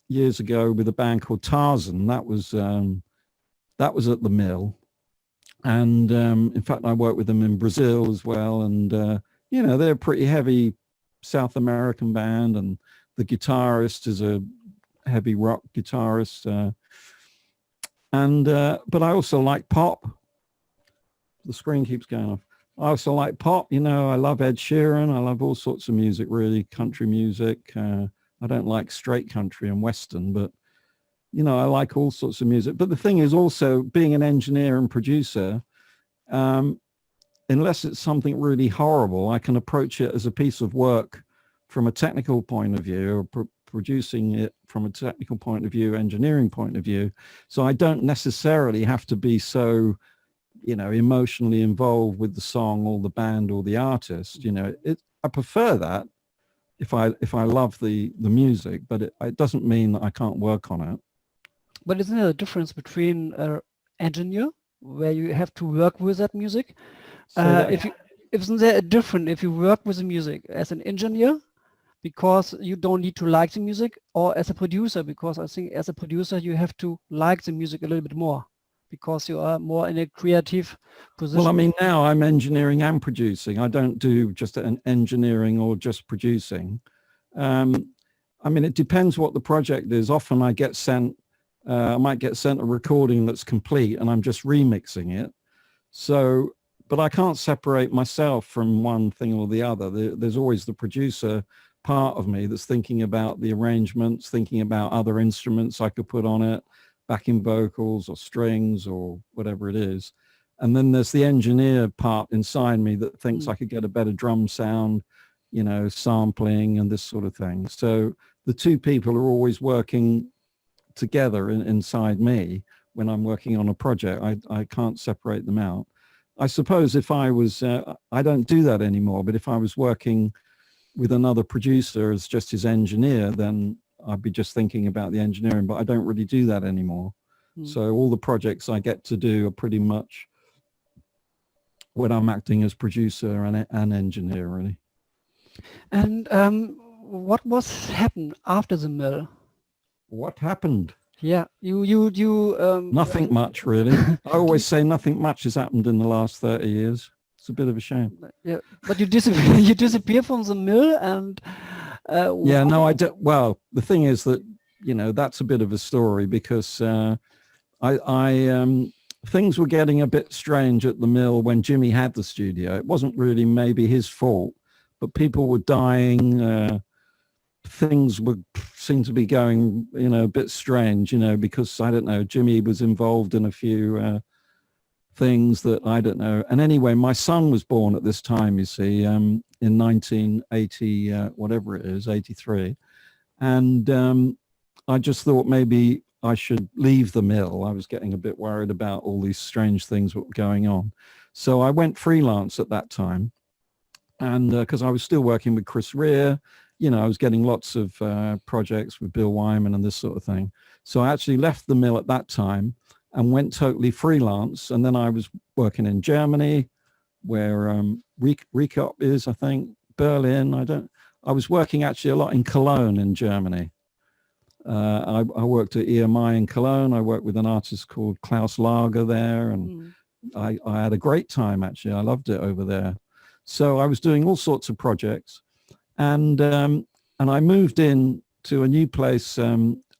years ago with a band called Tarzan. That was at the Mill. And in fact, I worked with them in Brazil as well. And, you know, they're a pretty heavy South American band. And the guitarist is a heavy rock guitarist. But I also like pop. The screen keeps going off. I also like pop. You know, I love Ed Sheeran. I love all sorts of music, really, country music. I don't like straight country and Western, but you know, I like all sorts of music. But the thing is also being an engineer and producer, unless it's something really horrible, I can approach it as a piece of work from a technical point of view, or producing it from a technical point of view, engineering point of view. So I don't necessarily have to be so, you know, emotionally involved with the song or the band or the artist. You know, I prefer that if I love the music, but it doesn't mean that I can't work on it. But isn't there a difference between an engineer, where you have to work with that music? Isn't there a difference if you work with the music as an engineer, because you don't need to like the music, or as a producer, because I think as a producer you have to like the music a little bit more, because you are more in a creative position? Well, I mean, now I'm engineering and producing. I don't do just an engineering or just producing. I mean, it depends what the project is. Often I might get sent a recording that's complete and I'm just remixing it. So, but I can't separate myself from one thing or the other. There's always the producer part of me that's thinking about the arrangements, thinking about other instruments I could put on it, backing vocals or strings or whatever it is. And then there's the engineer part inside me that thinks I could get a better drum sound, you know, sampling and this sort of thing. So the two people are always working together inside me when I'm working on a project. I can't separate them out. I suppose if I was, I don't do that anymore, but if I was working with another producer as just his engineer, then I'd be just thinking about the engineering, but I don't really do that anymore. So all the projects I get to do are pretty much when I'm acting as producer and engineer, really. And what was happened after the Mill? What happened? Yeah, Nothing much, really. I always say nothing much has happened in the last 30 years. It's a bit of a shame. Yeah, but you disappear from the Mill, and yeah, no, I don't. Well, the thing is that, you know, that's a bit of a story, because things were getting a bit strange at the Mill when Jimmy had the studio. It wasn't really maybe his fault, but people were dying. Things seemed to be going, you know, a bit strange, you know, because I don't know, Jimmy was involved in a few things that I don't know. And anyway, my son was born at this time, you see, in 1980, whatever it is, 83. And I just thought maybe I should leave the Mill. I was getting a bit worried about all these strange things that were going on. So I went freelance at that time. And because I was still working with Chris Rea, you know, I was getting lots of projects with Bill Wyman and this sort of thing. So I actually left the Mill at that time and went totally freelance. And then I was working in Germany, where Recop is, I think, Berlin. I was working actually a lot in Cologne in Germany. I worked at EMI in Cologne. I worked with an artist called Klaus Lager there. And I had a great time, actually. I loved it over there. So I was doing all sorts of projects. And I moved in to a new place,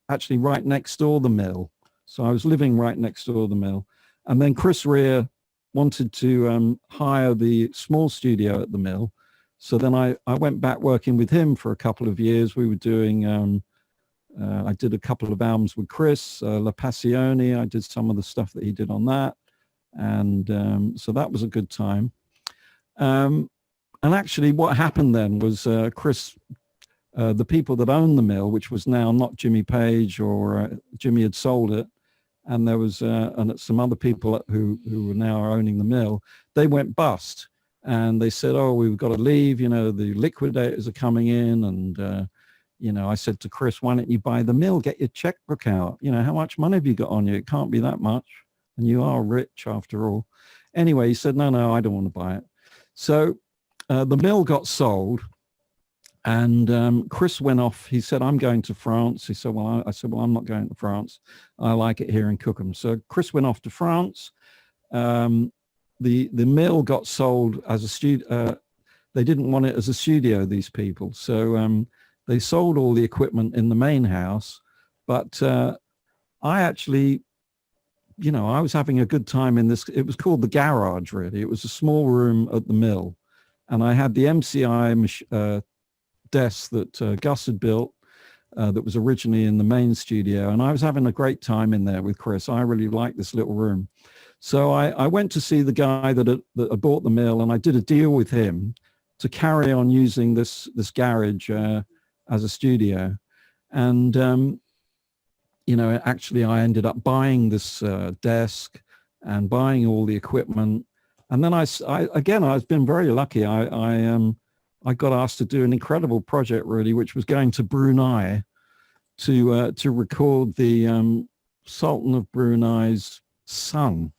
actually right next door the Mill. So I was living right next door the Mill. And then Chris Rea wanted to hire the small studio at the Mill. So then I went back working with him for a couple of years. We were doing, I did a couple of albums with Chris, La Passione. I did some of the stuff that he did on that. And so that was a good time. And actually what happened then was Chris, the people that owned the Mill, which was now not Jimmy Page, or Jimmy had sold it, and there was and some other people who were now owning the Mill, they went bust. and they said, oh, we've got to leave, you know, the liquidators are coming in. And, you know, I said to Chris, why don't you buy the mill, get your checkbook out? You know, how much money have you got on you? It can't be that much. And you are rich after all. Anyway, he said, no, I don't want to buy it. So the mill got sold. And Chris went off. He said, I'm going to France. He said, well, I said, well, I'm not going to France. I like it here in Cookham. So Chris went off to France. The mill got sold as a studio. They didn't want it as a studio, these people. So they sold all the equipment in the main house. But I actually, you know, I was having a good time in this. It was called the garage, really. It was a small room at the mill. And I had the MCI desk that Gus had built that was originally in the main studio. And I was having a great time in there with Chris. I really liked this little room. So I went to see the guy that had bought the mill, and I did a deal with him to carry on using this garage as a studio. And, you know, actually I ended up buying this desk and buying all the equipment. And then I've been very lucky. I got asked to do an incredible project, really, which was going to Brunei to record the Sultan of Brunei's son,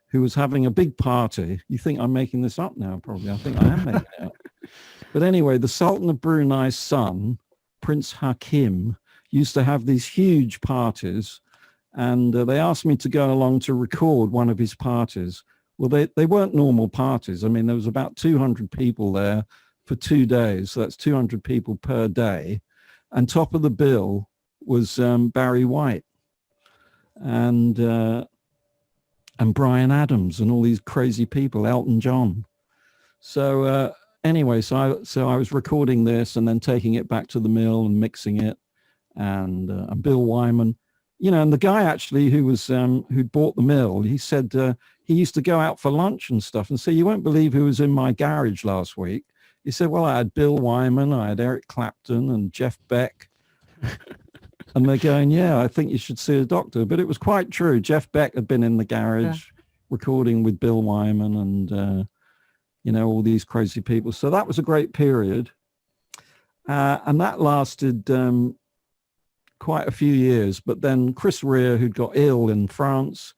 who was having a big party. You think I'm making this up now? Probably. I think I am making it up. But anyway, the Sultan of Brunei's son, Prince Hakim, used to have these huge parties, and they asked me to go along to record one of his parties. Well, they weren't normal parties. I mean, there was about 200 people there for 2 days. So that's 200 people per day. And top of the bill was Barry White and Bryan Adams and all these crazy people, Elton John. So anyway, so I was recording this and then taking it back to the mill and mixing it. And Bill Wyman, you know, and the guy actually who'd bought the mill, he said he used to go out for lunch and stuff and say, you won't believe who was in my garage last week. He said, well, I had Bill Wyman, I had Eric Clapton and Jeff Beck. And they're going, yeah, I think you should see a doctor. But it was quite true. Jeff Beck had been in the garage recording with Bill Wyman and, you know, all these crazy people. So that was a great period. And that lasted quite a few years. But then Chris Rea, who'd got ill in France,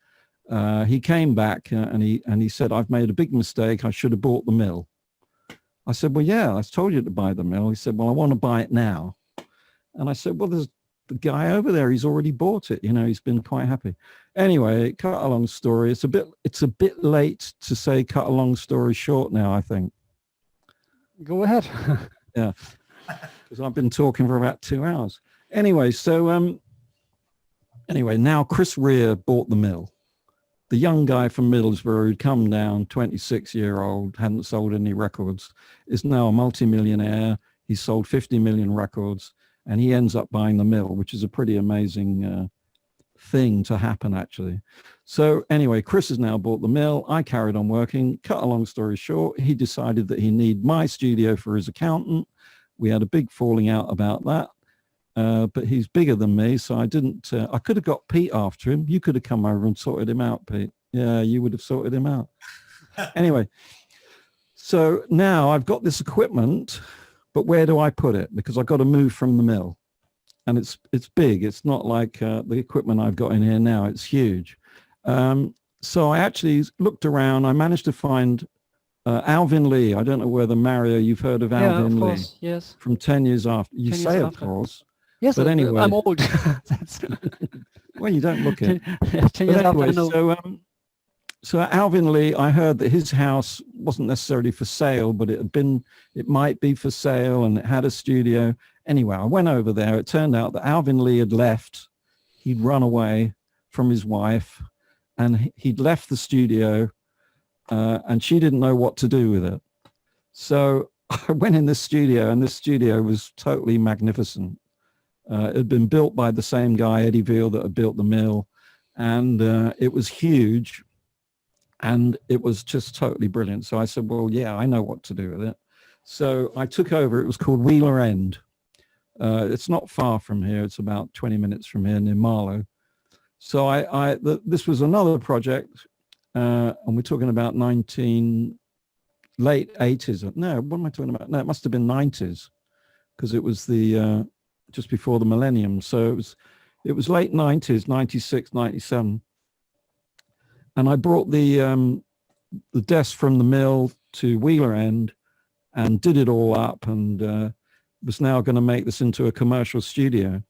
he came back and he said, I've made a big mistake. I should have bought the mill. I said, well, yeah, I told you to buy the mill. He said, well, I want to buy it now. And I said, well, there's the guy over there. He's already bought it. You know, he's been quite happy. Anyway, cut a long story. It's a bit late to say cut a long story short now, I think. Go ahead. Yeah, because I've been talking for about 2 hours. Anyway, so anyway, now Chris Rea bought the mill. The young guy from Middlesbrough who'd come down, 26-year-old, hadn't sold any records, is now a multimillionaire. He's sold 50 million records, and he ends up buying the mill, which is a pretty amazing thing to happen, actually. So anyway, Chris has now bought the mill. I carried on working. Cut a long story short, he decided that he needed my studio for his accountant. We had a big falling out about that. But he's bigger than me, so I didn't, I could have got Pete after him. You could have come over and sorted him out, Pete. Yeah, you would have sorted him out. Anyway, so now I've got this equipment, but where do I put it? Because I've got to move from the mill. And it's big. It's not like the equipment I've got in here now. It's huge. So I actually looked around. I managed to find Alvin Lee. I don't know whether, Mario, you've heard of Alvin Lee. Course, yes. From 10 years after. You 10 say, years of after. course. Yes, but anyway, I'm old. well, you don't look it. 10 years after, I know. So Alvin Lee, I heard that his house wasn't necessarily for sale, but it might be for sale, and it had a studio. Anyway, I went over there. It turned out that Alvin Lee had left. He'd run away from his wife, and he'd left the studio, and she didn't know what to do with it. So I went in this studio, and this studio was totally magnificent. It had been built by the same guy, Eddie Veal, that had built the mill, and it was huge, and it was just totally brilliant. So I said, well, yeah, I know what to do with it. So I took over. It was called Wheeler End. It's not far from here. It's about 20 minutes from here, near Marlow. So this was another project, and we're talking about 19 late 80s. No, what am I talking about? No, it must have been 90s, because it was the just before the millennium. So it was late 90s, 96, 97. And I brought the desk from the mill to Wheeler End and did it all up, and was now going to make this into a commercial studio.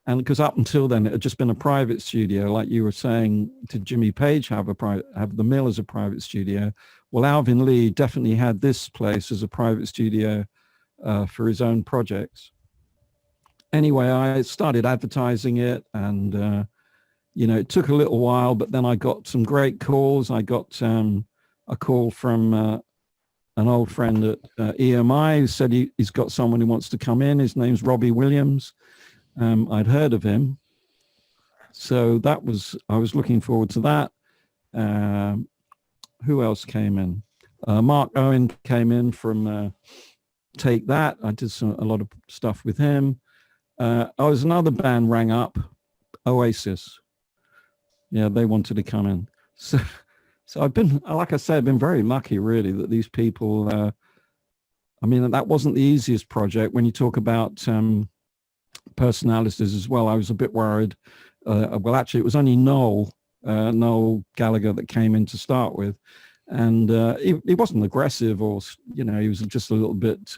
And because up until then it had just been a private studio, like you were saying, did Jimmy Page have the mill as a private studio? Well, Alvin Lee definitely had this place as a private studio for his own projects. Anyway, I started advertising it, and it took a little while, but then I got some great calls. I got a call from an old friend at EMI who said he's got someone who wants to come in. His name's Robbie Williams. I'd heard of him. So I was looking forward to that. Who else came in? Mark Owen came in from Take That. I did a lot of stuff with him. Another band rang up, Oasis. Yeah, they wanted to come in. So I've been, like I said, I've been very lucky, really, that these people, that wasn't the easiest project. When you talk about personalities as well, I was a bit worried. Well, actually, it was only Noel Gallagher that came in to start with. And he wasn't aggressive, or, he was just a little bit,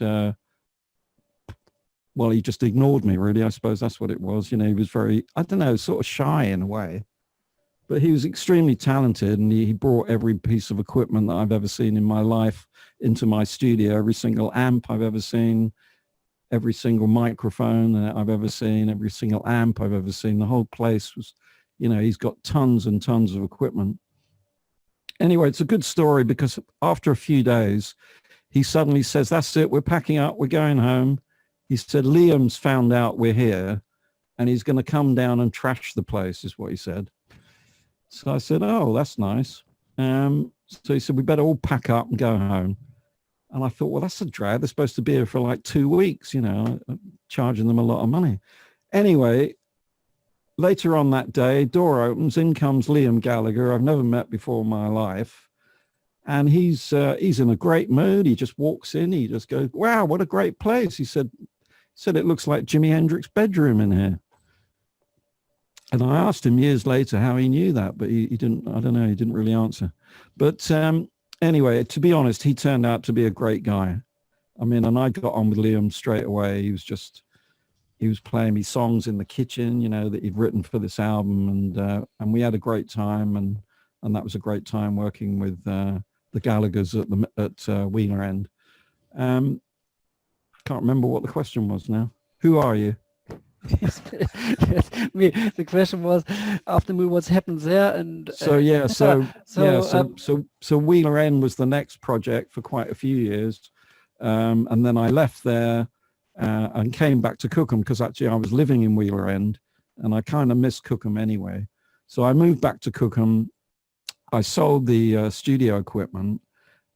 he just ignored me, really. I suppose that's what it was. He was very, I don't know, sort of shy in a way. But he was extremely talented, and he brought every piece of equipment that I've ever seen in my life into my studio, every single amp I've ever seen, every single microphone I've ever seen, every single amp I've ever seen. The whole place was, he's got tons and tons of equipment. Anyway, it's a good story, because after a few days, he suddenly says, that's it, we're packing up, we're going home. He said, Liam's found out we're here, and he's going to come down and trash the place, is what he said. So I said, oh, that's nice. So he said, we better all pack up and go home. And I thought, well, that's a drag. They're supposed to be here for like 2 weeks, charging them a lot of money. Anyway, later on that day, door opens, in comes Liam Gallagher. I've never met before in my life. And he's in a great mood. He just walks in. He just goes, wow, what a great place. He said it looks like Jimi Hendrix's bedroom in here. And I asked him years later how he knew that, but he didn't, I don't know, he didn't really answer. But anyway, to be honest, he turned out to be a great guy. And I got on with Liam straight away. He was playing me songs in the kitchen, that he'd written for this album, and we had a great time, and that was a great time working with the Gallaghers at Wheeler End. Can't remember what the question was now. Who are you? Yes, the question was after me, what's happened there, and so Wheeler End was the next project for quite a few years, and then I left there and came back to Cookham, because actually I was living in Wheeler End, and I kind of missed Cookham anyway. So I moved back to Cookham. I sold the studio equipment,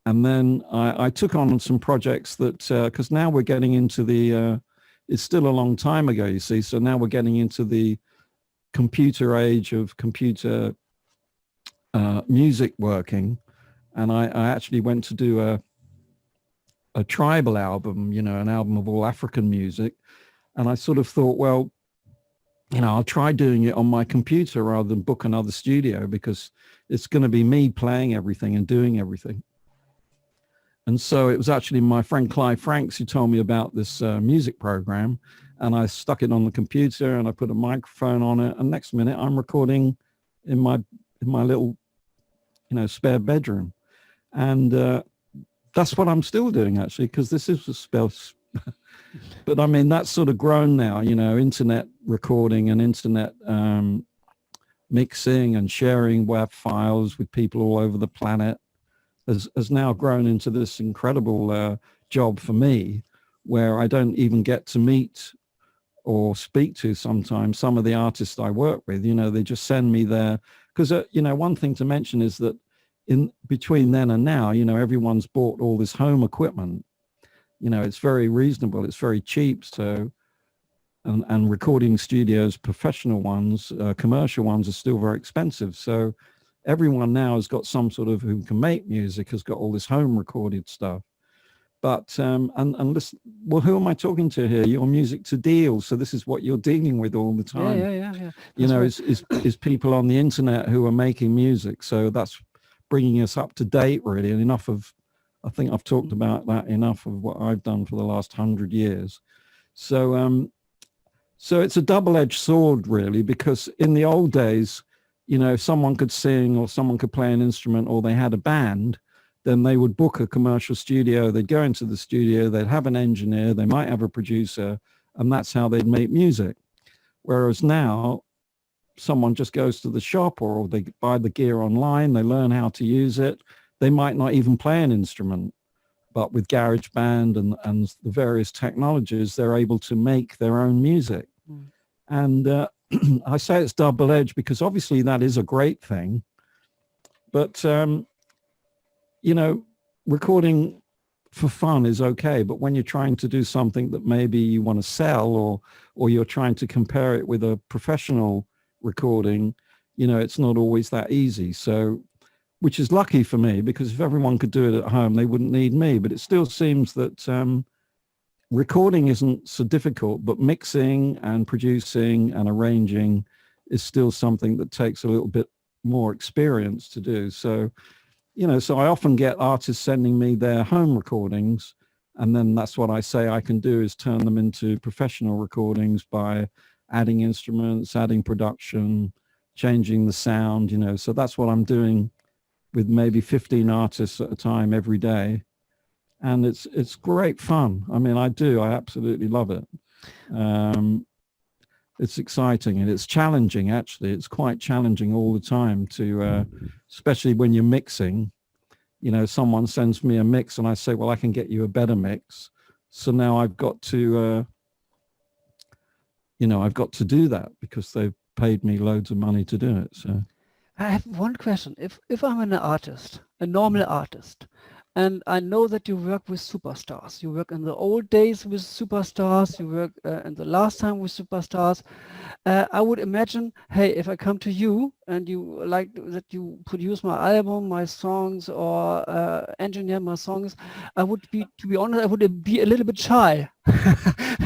and then I took on some projects that because now we're getting into the it's still a long time ago, you see. So now we're getting into the computer age of computer music working. And I actually went to do a tribal album, an album of all African music. And I sort of thought, well, I'll try doing it on my computer rather than book another studio, because it's going to be me playing everything and doing everything. And so it was actually my friend Clive Franks who told me about this music program, and I stuck it on the computer and I put a microphone on it, and next minute I'm recording in my little, spare bedroom. And that's what I'm still doing, actually, because this is a spell. But that's sort of grown now, internet recording and internet mixing and sharing WAV files with people all over the planet has now grown into this incredible job for me, where I don't even get to meet or speak to sometimes some of the artists I work with. They just send me there, because one thing to mention is that in between then and now, everyone's bought all this home equipment. It's very reasonable, it's very cheap. So and recording studios, professional ones, commercial ones, are still very expensive. So everyone now has got some sort of, who can make music, has got all this home recorded stuff. But and listen, well, who am I talking to here? Your music to deal. So this is what you're dealing with all the time. Yeah. You That's know, right. is people on the internet who are making music. So that's bringing us up to date, really. And enough of, I think I've talked about that enough of what I've done for the last 100 years. So so it's a double-edged sword, really, because in the old days, you know, if someone could sing or someone could play an instrument or they had a band, then they would book a commercial studio, they'd go into the studio, they'd have an engineer, they might have a producer, and that's how they'd make music. Whereas now, someone just goes to the shop or they buy the gear online, they learn how to use it. They might not even play an instrument, but with GarageBand and the various technologies, they're able to make their own music. And I say it's double-edged because obviously that is a great thing, but you know, recording for fun is okay, but when you're trying to do something that maybe you want to sell or you're trying to compare it with a professional recording, you know, it's not always that easy. So, which is lucky for me, because if everyone could do it at home, they wouldn't need me. But it still seems that recording isn't so difficult, but mixing and producing and arranging is still something that takes a little bit more experience to do. So, you know, so I often get artists sending me their home recordings, and then that's what I say I can do, is turn them into professional recordings by adding instruments, adding production, changing the sound, you know. So that's what I'm doing with maybe 15 artists at a time every day. And it's great fun. I mean, I absolutely love it. It's exciting and it's challenging, actually. It's quite challenging all the time to, especially when you're mixing. You know, someone sends me a mix and I say, well, I can get you a better mix. So now I've got to, you know, I've got to do that because they've paid me loads of money to do it. So I have one question. If I'm an artist, a normal artist, and I know that you work with superstars. You work in the old days with superstars. You work in the last time with superstars. I would imagine, hey, if I come to you and you like that you produce my album, my songs, or engineer my songs, I would be, to be honest, I would be a little bit shy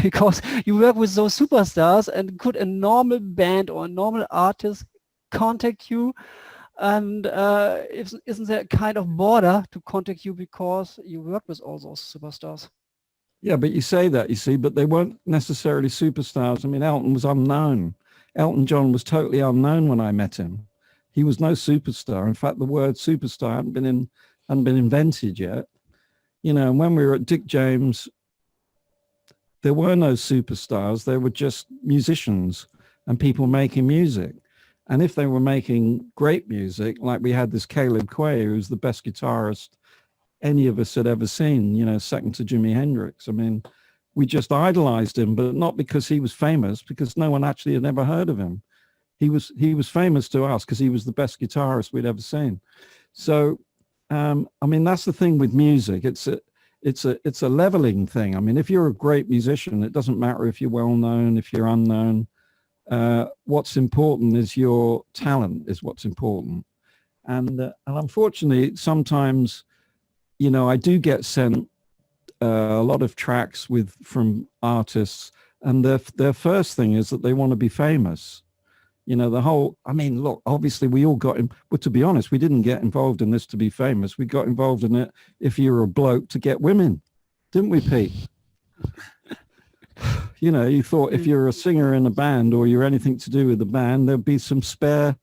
because you work with those superstars, and could a normal band or a normal artist contact you? And isn't there a kind of border to contact you because you work with all those superstars? yeah, but you say that, you see, but they weren't necessarily superstars. I mean, Elton was unknown. Elton John was totally unknown when I met him. He was no superstar. In fact, the word superstar hadn't been invented yet. You know, and when we were at Dick James, there were no superstars. There were just musicians and people making music. And if they were making great music, like we had this Caleb Quay, who's the best guitarist any of us had ever seen, you know, second to Jimi Hendrix. I mean, we just idolized him, but not because he was famous, because no one actually had ever heard of him. He was famous to us because he was the best guitarist we'd ever seen. So, I mean, that's the thing with music. It's a leveling thing. I mean, if you're a great musician, it doesn't matter if you're well known, if you're unknown. What's important is your talent is what's important. And unfortunately, sometimes, you know, I do get sent a lot of tracks from artists, and their first thing is that they want to be famous. You know, I mean, look, obviously we all got in, but to be honest, we didn't get involved in this to be famous. We got involved in it, if you were a bloke, to get women, didn't we, Pete? You know, you thought if you're a singer in a band or you're anything to do with the band, there'd be some spare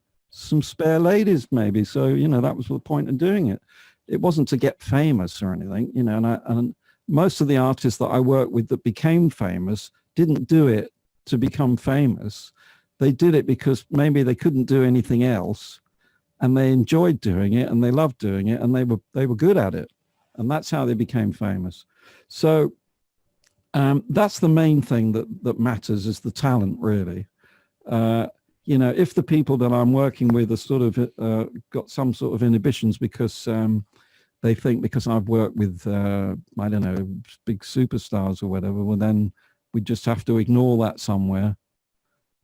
ladies maybe. So, you know, that was the point of doing it. It wasn't to get famous or anything, you know, and most of the artists that I worked with that became famous didn't do it to become famous. They did it because maybe they couldn't do anything else, and they enjoyed doing it and they loved doing it, and they were good at it. And that's how they became famous. So that's the main thing that matters, is the talent, really. You know, if the people that I'm working with are sort of got some sort of inhibitions because they think because I've worked with, I don't know, big superstars or whatever, well, then we just have to ignore that somewhere.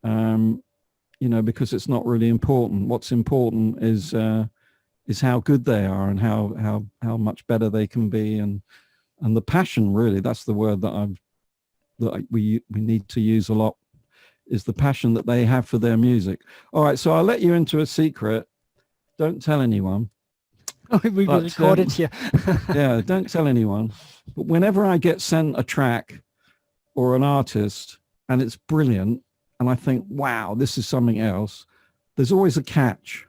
You you know, because it's not really important. What's important is how good they are and how much better they can be, and the passion, really. That's the word that we need to use a lot, is the passion that they have for their music. All right, so I'll let you into a secret. Don't tell anyone. We will record it here. Yeah, don't tell anyone. But whenever I get sent a track or an artist and it's brilliant, and I think, wow, this is something else, there's always a catch.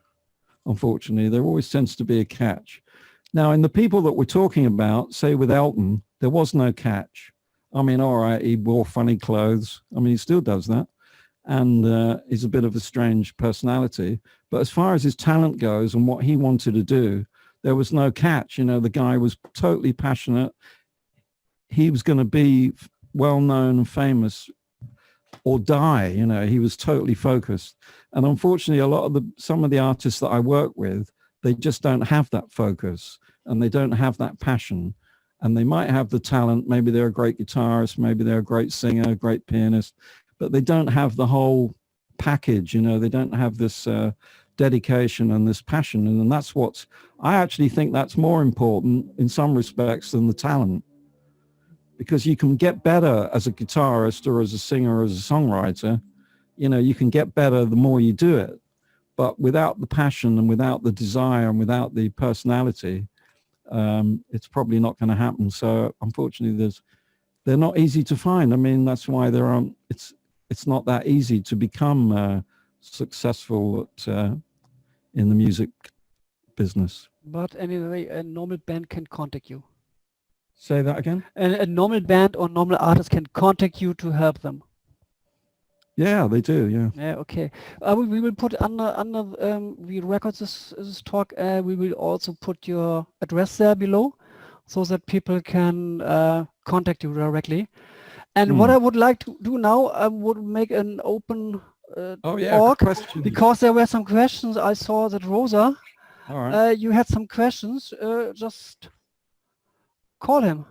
Unfortunately, there always tends to be a catch. Now, in the people that we're talking about, say with Elton, there was no catch. I mean, all right, he wore funny clothes. I mean, he still does that. And he's a bit of a strange personality. But as far as his talent goes and what he wanted to do, there was no catch. You know, the guy was totally passionate. He was going to be well known and famous or die. You know, he was totally focused. And unfortunately, some of the artists that I work with, they just don't have that focus and they don't have that passion. And they might have the talent. Maybe they're a great guitarist, maybe they're a great singer, a great pianist, but they don't have the whole package. You know, they don't have this dedication and this passion. And that's I actually think that's more important in some respects than the talent, because you can get better as a guitarist or as a singer or as a songwriter. You know, you can get better the more you do it, but without the passion and without the desire and without the personality, it's probably not going to happen. So unfortunately, they're not easy to find. I mean, that's why it's not that easy to become successful in the music business. But anyway, a normal band can contact you. Say that again? A normal band or normal artist can contact you to help them. Yeah, they do. Yeah. Yeah. Okay. We will put under we record this talk. We will also put your address there below, so that people can contact you directly. And what I would like to do now, I would make an open talk, because there were some questions. I saw that Rosa, all right. You had some questions. Just call him,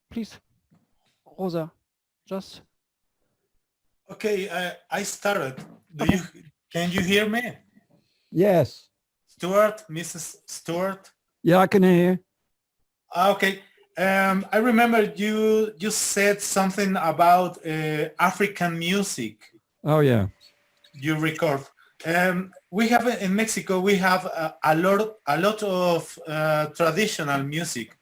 please, Rosa. Just. Okay, I started. Can you hear me? Yes. Stuart, Mrs. Stuart? Yeah, I can hear you. Okay. I remember you said something about African music. Oh yeah. You record. We have in Mexico. We have a lot of traditional music.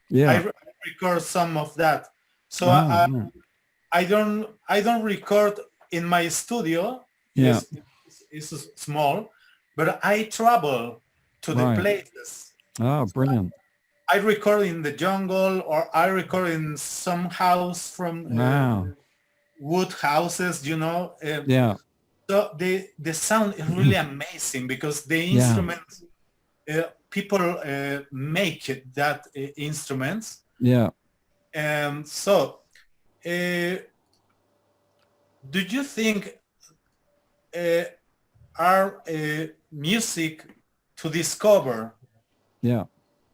Yeah. I record some of that. So yeah. I don't record in my studio. Yeah. It's small, but I travel to the places. Oh, brilliant. I record in the jungle, or I record in some house from wood houses, you know. Yeah. So the sound is really amazing, because the instruments, people make that instruments. Yeah. So do you think our music to discover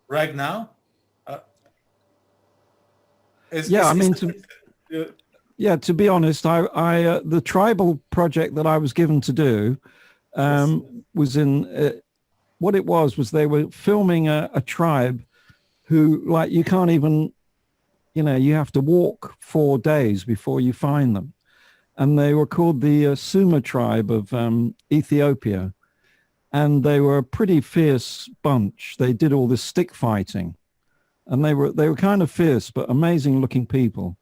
right now? To be honest, I the tribal project that I was given to do was in what it was they were filming a tribe who, like, you can't even, you know, you have to walk 4 days before you find them. And they were called the Sumer tribe of Ethiopia. And they were a pretty fierce bunch. They did all this stick fighting. And they were kind of fierce, but amazing looking people.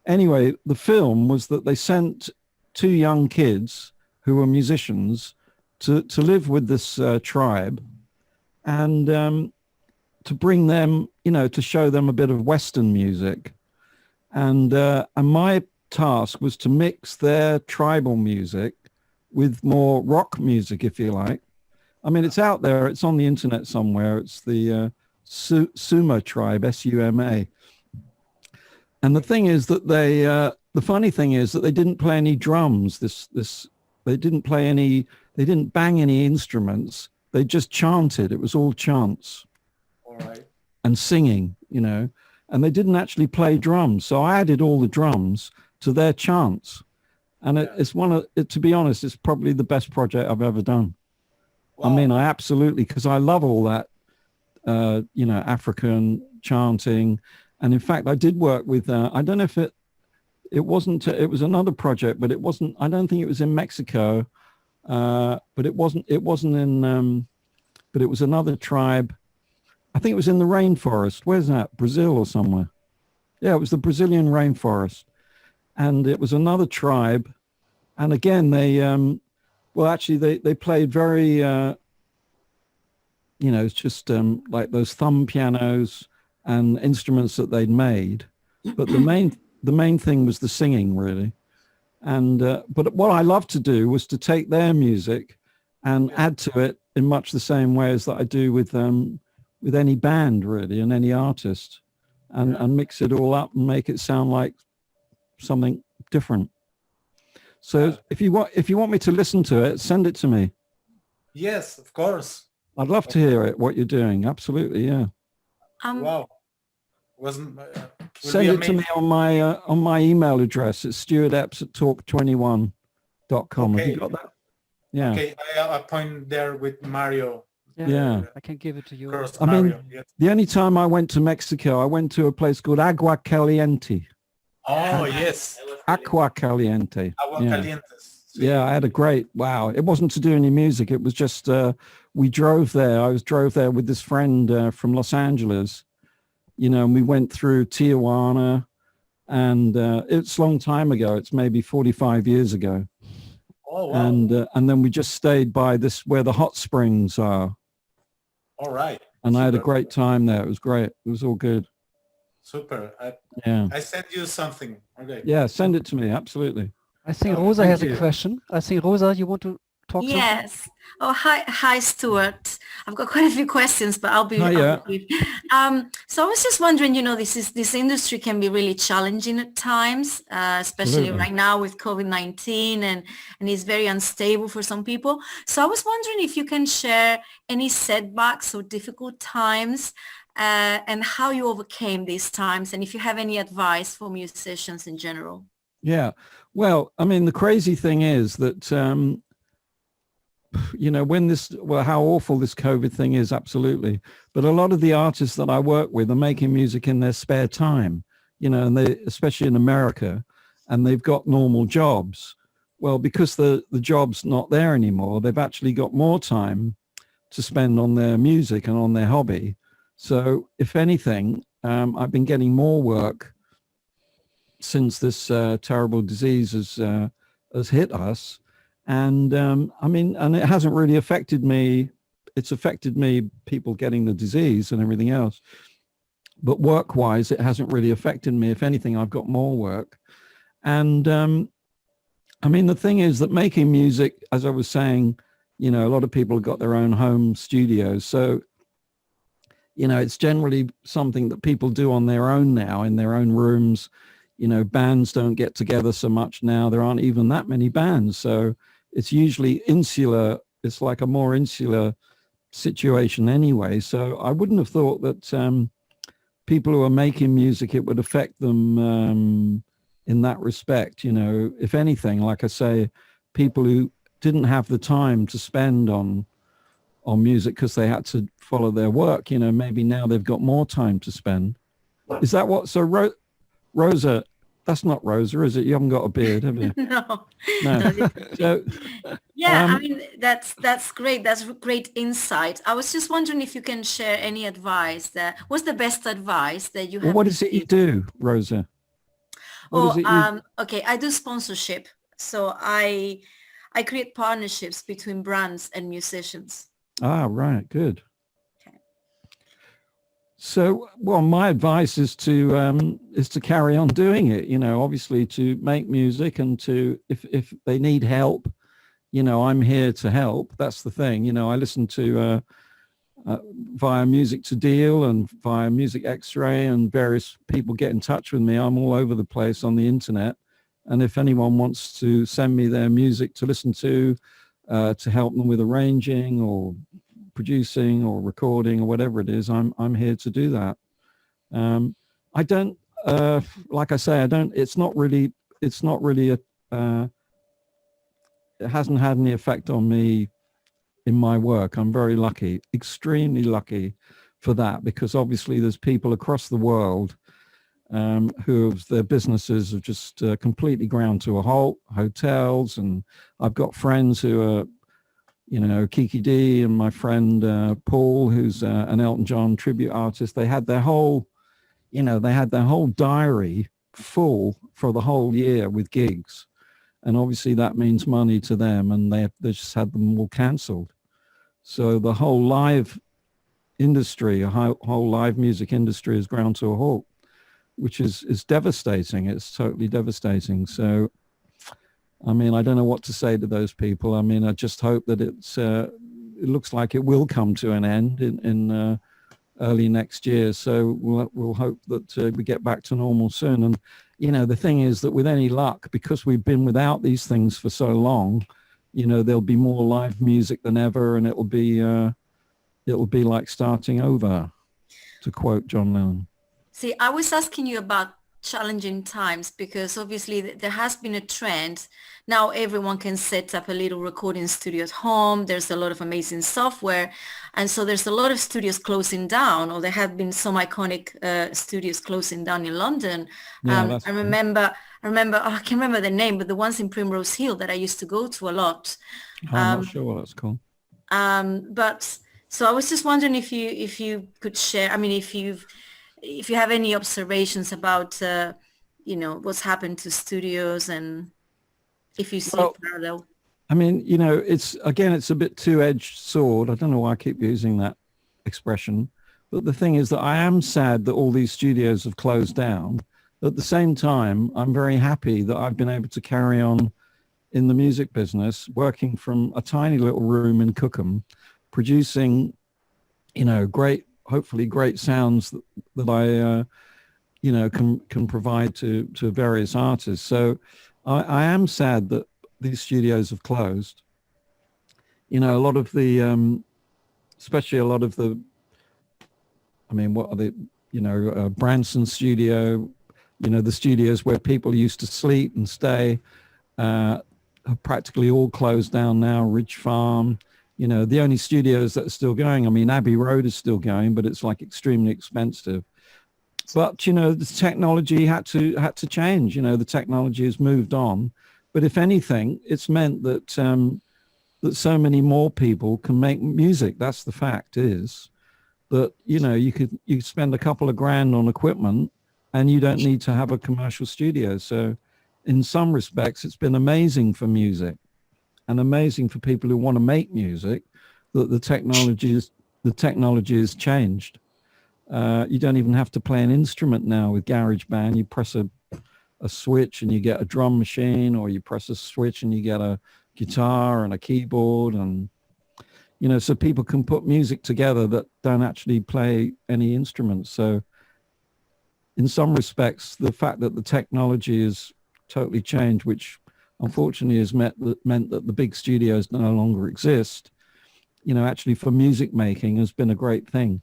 Anyway, the film was that they sent 2 young kids who were musicians to live with this tribe, and to bring them, you know, to show them a bit of Western music. And my task was to mix their tribal music with more rock music, if you like. I mean, it's out there. It's on the internet somewhere. It's the Suma tribe, S-U-M-A. And the thing is that the funny thing is that they didn't play any drums. They didn't bang any instruments. They just chanted. It was all chants. All right. And singing, you know, and they didn't actually play drums. So I added all the drums to their chants. And it's one of it, to be honest, it's probably the best project I've ever done. Wow. I mean, I absolutely, because I love all that, you know, African chanting. And in fact, I did work with, I don't know if it wasn't, it was another project, but it wasn't, I don't think it was in Mexico, but it wasn't in, but it was another tribe. I think it was in the rainforest. Where's that? Brazil or somewhere. Yeah, it was the Brazilian rainforest. And it was another tribe. And again, they, well, actually, they played very, you know, it's just like those thumb pianos and instruments that they'd made. But the main thing was the singing, really. And but what I loved to do was to take their music and add to it in much the same way as that I do with any band, really, and any artist, and mix it all up and make it sound like something different. So if you want me to listen to it, send it to me. Yes, of course. I'd love to hear it, what you're doing. Absolutely, yeah. Wow. Wasn't Send it to me on my email address. It's stuartepps@talk21.com. Okay. Have you got that? Yeah. Okay, I point there with Mario. Yeah. I can give it to you. First I mean, Mario. Yes. the only time I went to Mexico, I went to a place called Agua Caliente. Oh, yes. Aqua Caliente. Agua Yeah. Calientes. Yeah, I had a great, wow. It wasn't to do any music. It was just, we drove there. I drove there with this friend from Los Angeles, you know, and we went through Tijuana, and it's a long time ago. It's maybe 45 years ago. Oh, wow. And then we just stayed by this, where the hot springs are. All right. And I had a Super. great time there. It was great. It was all good. Super. Yeah. I sent you something. Okay. Yeah, send it to me. Absolutely. I think Oh, Rosa thank has you. a question. I think Rosa, you want to talk something? Yes. Oh, hi, Stuart. I've got quite a few questions, but I'll be Hiya. brief. So I was just wondering, you know, this industry can be really challenging at times, especially Absolutely. right now with COVID-19, and it's very unstable for some people. So I was wondering if you can share any setbacks or difficult times, and how you overcame these times, and if you have any advice for musicians in general. Yeah. Well, I mean, the crazy thing is that, you know, how awful this COVID thing is, absolutely. But a lot of the artists that I work with are making music in their spare time, you know, and they, especially in America, and they've got normal jobs. Well, because the job's not there anymore, they've actually got more time to spend on their music and on their hobby. So if anything, I've been getting more work since this terrible disease has hit us. And I mean, and it hasn't really affected me. It's affected me, people getting the disease and everything else. But work-wise, it hasn't really affected me. If anything, I've got more work. And I mean, the thing is that making music, as I was saying, you know, a lot of people have got their own home studios. So, you know, it's generally something that people do on their own now, in their own rooms. You know, bands don't get together so much now. There aren't even that many bands. So it's usually insular. It's like a more insular situation anyway. So I wouldn't have thought that people who are making music, it would affect them in that respect. You know, if anything, like I say, people who didn't have the time to spend on music because they had to follow their work, you know, maybe now they've got more time to spend. Is that what? So Rosa, that's not Rosa, is it? You haven't got a beard, have you? No. No. So, Yeah, I mean, that's great. That's great insight. I was just wondering if you can share any advice. What's the best advice that you have? well, what is it you do, Rosa? What is it you... Okay, I do sponsorship. So I create partnerships between brands and musicians. Ah, right, good. Okay. So, well, my advice is to carry on doing it. You know, obviously to make music, and to if they need help, you know, I'm here to help. That's the thing. You know, I listen to via Music to Deal and via Music X-Ray, and various people get in touch with me. I'm all over the place on the internet, and if anyone wants to send me their music to listen to help them with arranging or producing or recording or whatever it is, I'm here to do that. I don't, like I say, I don't. It's not really a it hasn't had any effect on me in my work. I'm very lucky, extremely lucky for that, because obviously there's people across the world who have, their businesses have just completely ground to a halt, hotels, and I've got friends who are, you know, Kiki D and my friend Paul, who's an Elton John tribute artist. They had their whole, you know, they had their whole diary full for the whole year with gigs. And obviously that means money to them, and they just had them all cancelled. So the whole live industry, whole live music industry has ground to a halt, which is devastating. It's totally devastating. So, I mean, I don't know what to say to those people. I mean, I just hope that it looks like it will come to an end in early next year. So we'll hope that we get back to normal soon. And, you know, the thing is that with any luck, because we've been without these things for so long, you know, there'll be more live music than ever, and it'll be like starting over, to quote John Lennon. See, I was asking you about challenging times because obviously there has been a trend. Now everyone can set up a little recording studio at home. There's a lot of amazing software. And so there's a lot of studios closing down, or there have been some iconic studios closing down in London. Yeah, I remember, I can't remember the name, but the ones in Primrose Hill that I used to go to a lot. I'm not sure what that's called. But so I was just wondering if you could share, I mean, if you have any observations about, you know, what's happened to studios, and if you see parallel. I mean, you know, it's a bit two-edged sword. I don't know why I keep using that expression. But the thing is that I am sad that all these studios have closed down. At the same time, I'm very happy that I've been able to carry on in the music business, working from a tiny little room in Cookham, producing, you know, hopefully great sounds that I, you know, can provide to various artists. So I am sad that these studios have closed. You know, a lot of the, especially a lot of the, I mean, what are the, you know, Branson studio, you know, the studios where people used to sleep and stay, have practically all closed down now. Ridge Farm, you know, the only studios that are still going, I mean, Abbey Road is still going, but it's like extremely expensive. But, you know, the technology had to change. You know, the technology has moved on. But if anything, it's meant that that so many more people can make music. That's the fact, is that, you know, you spend a couple of grand on equipment and you don't need to have a commercial studio. So in some respects, it's been amazing for music and amazing for people who want to make music that the technology has changed. You don't even have to play an instrument now with GarageBand. You press a switch and you get a drum machine, or you press a switch and you get a guitar and a keyboard, and, you know, so people can put music together that don't actually play any instruments. So in some respects, the fact that the technology has totally changed, which unfortunately has meant that the big studios no longer exist, you know, actually for music making has been a great thing.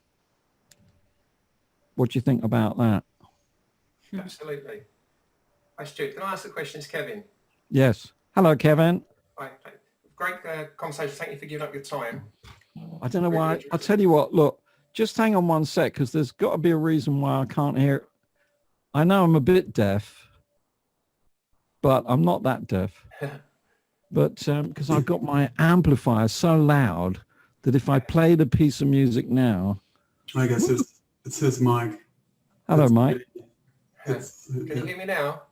What do you think about that? Absolutely. Hi, Stuart. Can I ask the questions, Kevin? Yes. Hello, Kevin. Hi. Great conversation. Thank you for giving up your time. I don't know why. I'll tell you what, look, just hang on one sec, because there's got to be a reason why I can't hear. I know I'm a bit deaf, but I'm not that deaf. But because I've got my amplifier so loud that if I played a piece of music now. I guess it's his mic. Hello, Mike. Can you hear me now?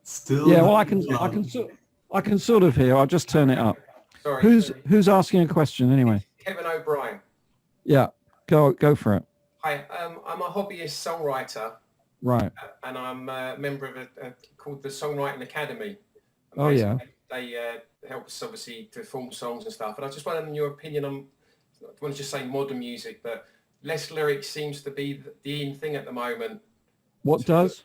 Still. Yeah, well, I can sort of hear. I'll just turn it up. Sorry. Who's asking a question anyway? Kevin O'Brien. Yeah, go for it. Hi, I'm a hobbyist songwriter. Right. And I'm a member of a called the Songwriting Academy. And oh yeah. They help us obviously to form songs and stuff. And I just wanted your opinion on, I want to just say modern music, but less lyrics seems to be the in thing at the moment. What does?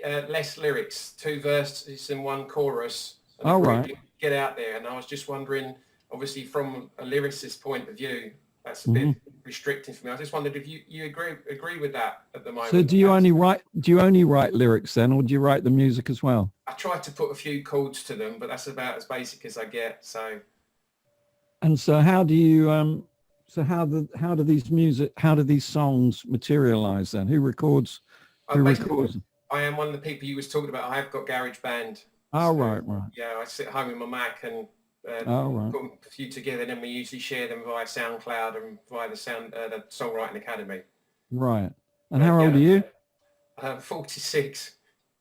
Less lyrics, 2 verses and 1 chorus. Oh, right. Get out there. And I was just wondering, obviously from a lyricist point of view, that's a bit restricting for me. I just wondered if you agree with that at the moment. So do you only write lyrics then, or do you write the music as well? I tried to put a few chords to them, but that's about as basic as I get. So. And so how do you how do these songs materialize then? Who records? I am one of the people you was talking about. I have got GarageBand. Oh, so, right. Yeah, I sit at home with my Mac and put a few together, and then we usually share them via SoundCloud and via the Songwriting Academy. Right. And how old are you? 46.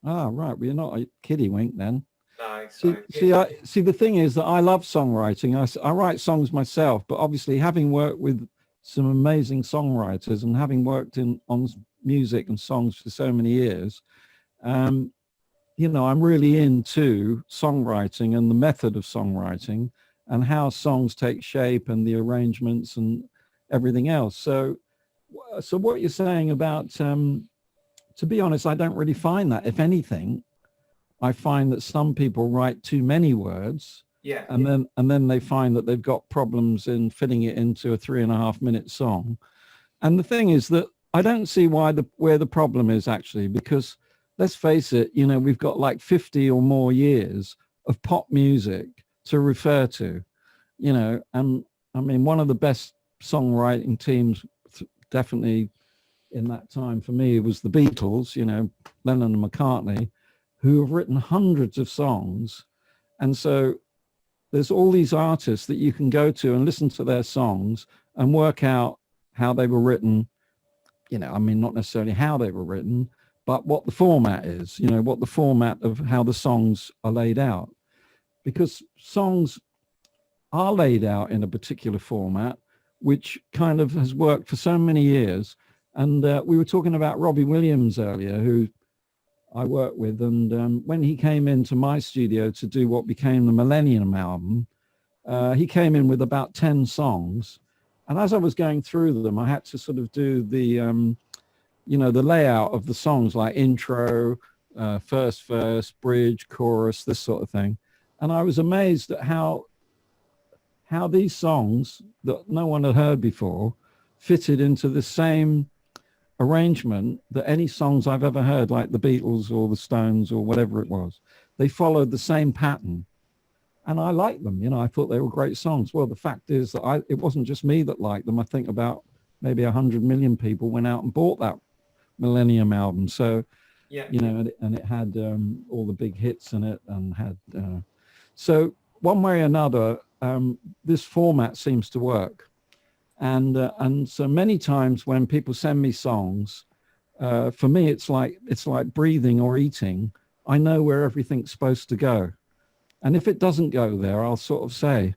Ah, right. Well, you're not a kiddie wink then. No. See, the thing is that I love songwriting. I write songs myself, but obviously having worked with some amazing songwriters and having worked on music and songs for so many years, you know, I'm really into songwriting and the method of songwriting and how songs take shape and the arrangements and everything else. So what you're saying about, to be honest, I don't really find that. If anything, I find that some people write too many words, and then they find that they've got problems in fitting it into a 3.5 minute song. And the thing is that I don't see where the problem is actually, because let's face it, you know, we've got like 50 or more years of pop music to refer to, you know, and I mean, one of the best songwriting teams definitely in that time for me was the Beatles, you know, Lennon and McCartney, who have written hundreds of songs. And so there's all these artists that you can go to and listen to their songs and work out how they were written, you know, I mean, not necessarily how they were written, but what the format is, you know, what the format of how the songs are laid out. Because songs are laid out in a particular format, which kind of has worked for so many years. And we were talking about Robbie Williams earlier, who I work with. And when he came into my studio to do what became the Millennium album, he came in with about 10 songs. And as I was going through them, I had to sort of do the, you know, the layout of the songs, like intro, first verse, bridge, chorus, this sort of thing. And I was amazed at how these songs that no one had heard before fitted into the same arrangement that any songs I've ever heard, like the Beatles or the Stones or whatever it was. They followed the same pattern. And I liked them, you know, I thought they were great songs. Well, the fact is that it wasn't just me that liked them. I think about maybe 100 million people went out and bought that Millennium album. So, you know, and it had all the big hits in it and had, so one way or another, this format seems to work. And so many times when people send me songs, for me, it's like breathing or eating. I know where everything's supposed to go. And if it doesn't go there, I'll sort of say,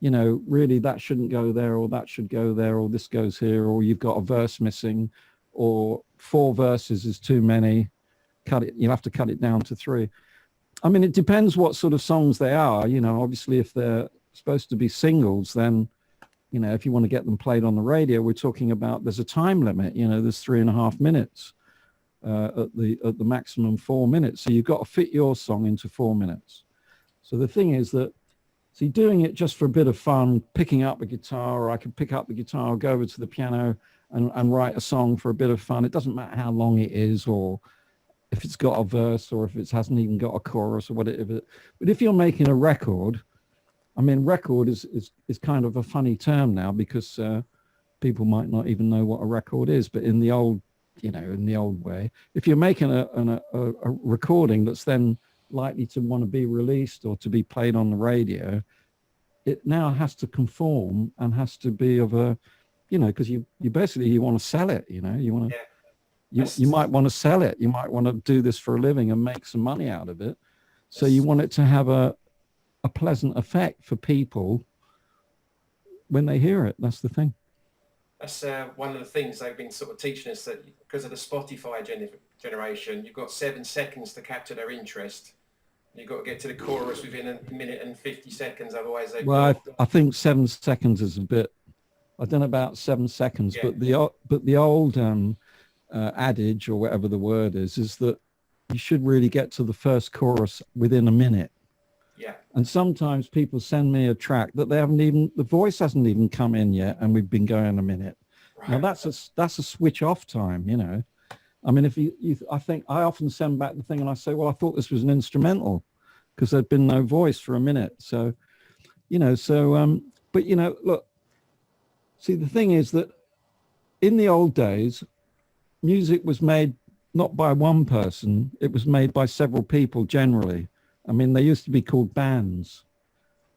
you know, really that shouldn't go there, or that should go there, or this goes here, or you've got a verse missing, or 4 verses is too many. Cut it. You'll have to cut it down to 3. I mean, it depends what sort of songs they are. You know, obviously, if they're supposed to be singles, then, you know, if you want to get them played on the radio, we're talking about there's a time limit. You know, there's 3.5 minutes at the maximum 4 minutes. So you've got to fit your song into 4 minutes. So the thing is that, see, doing it just for a bit of fun, picking up a guitar, or I could pick up the guitar, go over to the piano and write a song for a bit of fun. It doesn't matter how long it is, or if it's got a verse, or if it hasn't even got a chorus or whatever. But if you're making a record, I mean, record is kind of a funny term now, because people might not even know what a record is. But in the old, you know, in the old way, if you're making a recording that's then likely to want to be released or to be played on the radio, it now has to conform and has to be of a, you know, because you basically, you want to sell it, you know, you want to, you might want to sell it. You might want to do this for a living and make some money out of it. So you want it to have a pleasant effect for people when they hear it. That's the thing. That's one of the things they've been sort of teaching us, that because of the Spotify generation, you've got 7 seconds to capture their interest. You've got to get to the chorus within a minute and 50 seconds, otherwise they. Well, I think 7 seconds is a bit. I don't know about 7 seconds, but the old adage, or whatever the word is that you should really get to the first chorus within a minute. Yeah. And sometimes people send me a track that they haven't even, the voice hasn't even come in yet, and we've been going a minute. Now that's a switch off time, you know. I mean, if I think I often send back the thing and I say, well, I thought this was an instrumental because there'd been no voice for a minute. So, you know, but you know, look, see, the thing is that in the old days, music was made not by one person, it was made by several people generally. I mean, they used to be called bands,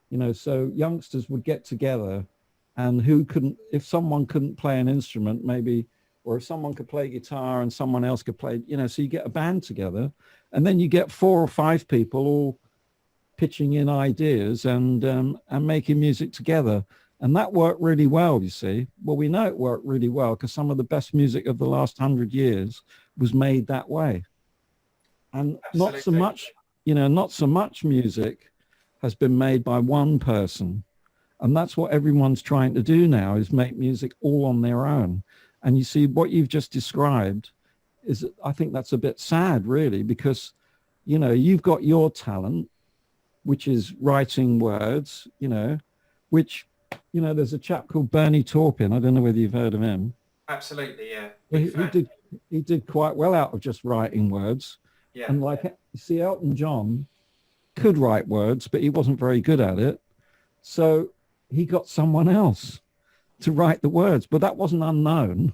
you know, so youngsters would get together, and if someone couldn't play an instrument, maybe, or if someone could play guitar and someone else could play, you know, so you get a band together, and then you get 4 or 5 people all pitching in ideas and making music together. And that worked really well, you see. Well, we know it worked really well because some of the best music of the last 100 years was made that way. And not so much, you know, not so much music has been made by one person. And that's what everyone's trying to do now, is make music all on their own. And you see what you've just described is, I think that's a bit sad, really, because, you know, you've got your talent, which is writing words, you know, which, you know, there's a chap called Bernie Taupin. I don't know whether you've heard of him. Absolutely, yeah. He did quite well out of just writing words. Yeah. And like, you see, Elton John could write words, but he wasn't very good at it. So he got someone else to write the words, but that wasn't unknown.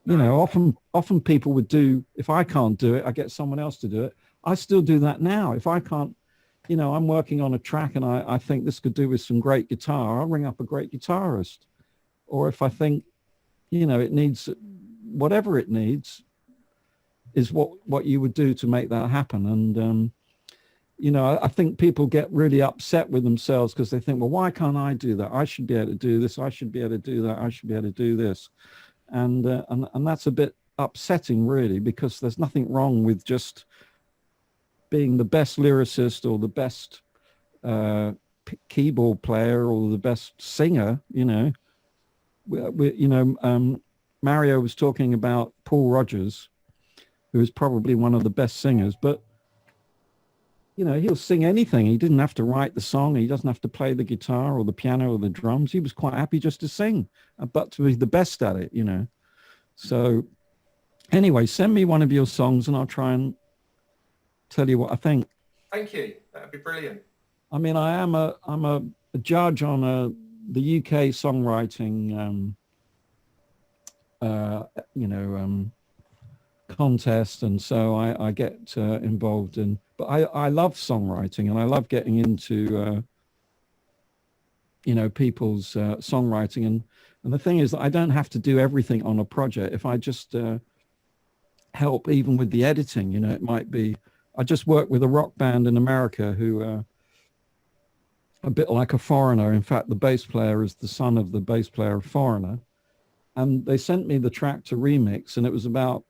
You know, often people would do, if I can't do it, I get someone else to do it. I still do that now. If I can't, you know, I'm working on a track and I think this could do with some great guitar, I'll ring up a great guitarist. Or if I think, you know, it needs, whatever it needs is what you would do to make that happen. And, you know, I think people get really upset with themselves because they think, well, why can't I do that? I should be able to do this. I should be able to do that. I should be able to do this. And that's a bit upsetting, really, because there's nothing wrong with just being the best lyricist or the best keyboard player or the best singer. You know, Mario was talking about Paul Rodgers, who is probably one of the best singers, but you know, he'll sing anything. He didn't have to write the song. He doesn't have to play the guitar or the piano or the drums. He was quite happy just to sing, but to be the best at it, you know. So anyway, send me one of your songs and I'll try and tell you what I think. Thank you. That'd be brilliant. I mean, I'm a judge on the UK songwriting, contest, and so I get involved in. But I love songwriting, and I love getting into people's songwriting, and the thing is that I don't have to do everything on a project. If I just help even with the editing, you know, it might be. I just worked with a rock band in America who a bit like a Foreigner. In fact, the bass player is the son of the bass player of Foreigner, and they sent me the track to remix, and it's about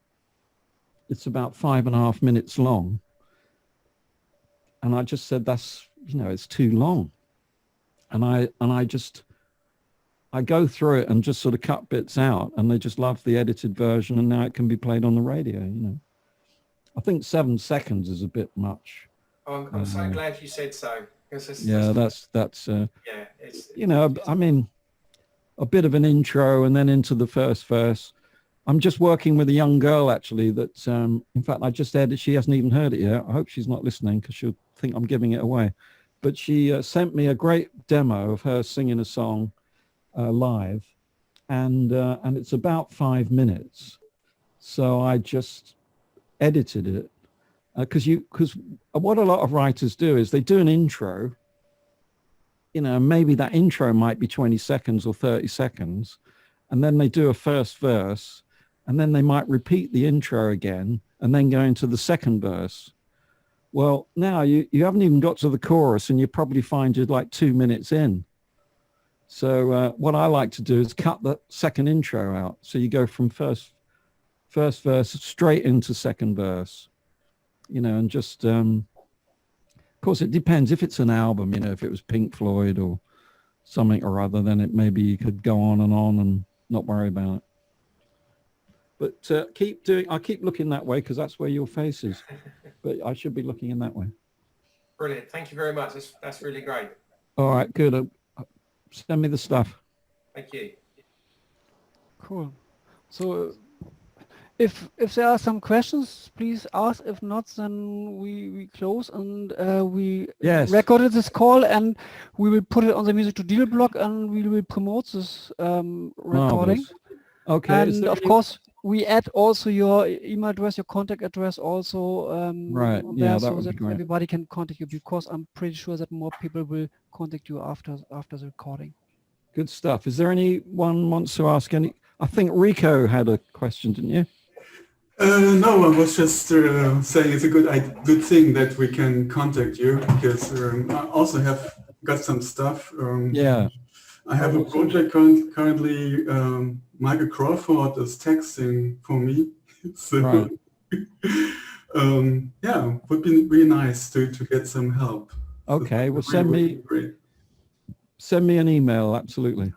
5.5 minutes long. And I just said, that's, you know, it's too long. And I go through it and just sort of cut bits out, and they just love the edited version, and now it can be played on the radio, you know. I think 7 seconds is a bit much. Oh, I'm so glad you said so. It's, you know, I mean, a bit of an intro and then into the first verse. I'm just working with a young girl, actually, that, in fact, I just edited. She hasn't even heard it yet. I hope she's not listening because she'll think I'm giving it away. But she sent me a great demo of her singing a song live, and it's about 5 minutes. So I just edited it because what a lot of writers do is they do an intro. You know, maybe that intro might be 20 seconds or 30 seconds, and then they do a first verse. And then they might repeat the intro again and then go into the second verse. Well, now you haven't even got to the chorus, and you probably find you're like 2 minutes in. So what I like to do is cut the second intro out. So you go from first verse straight into second verse, you know, and just, of course, it depends. If it's an album, you know, if it was Pink Floyd or something or other, then it maybe you could go on and not worry about it. But I'll keep looking that way because that's where your face is. But I should be looking in that way. Brilliant. Thank you very much. That's really great. All right, good. Send me the stuff. Thank you. Cool. So if there are some questions, please ask. If not, then we close, and we Yes. recorded this call, and we will put it on the Music to Deal blog, and we will promote this recording. Marvelous. Okay. is And there of any- course, we add also your email address, your contact address also Right, on yeah, there, that so would be that great. everybody can contact you, because I'm pretty sure that more people will contact you after the recording. Good stuff. Is there anyone wants to ask any? I think Rico had a question, didn't you? No, I was just saying it's a good thing that we can contact you, because I also have got some stuff. Yeah. I have a project currently. Michael Crawford is texting for me, so Right. yeah, would be really nice to get some help. Okay. Well, Really would be great. send me an email. Absolutely.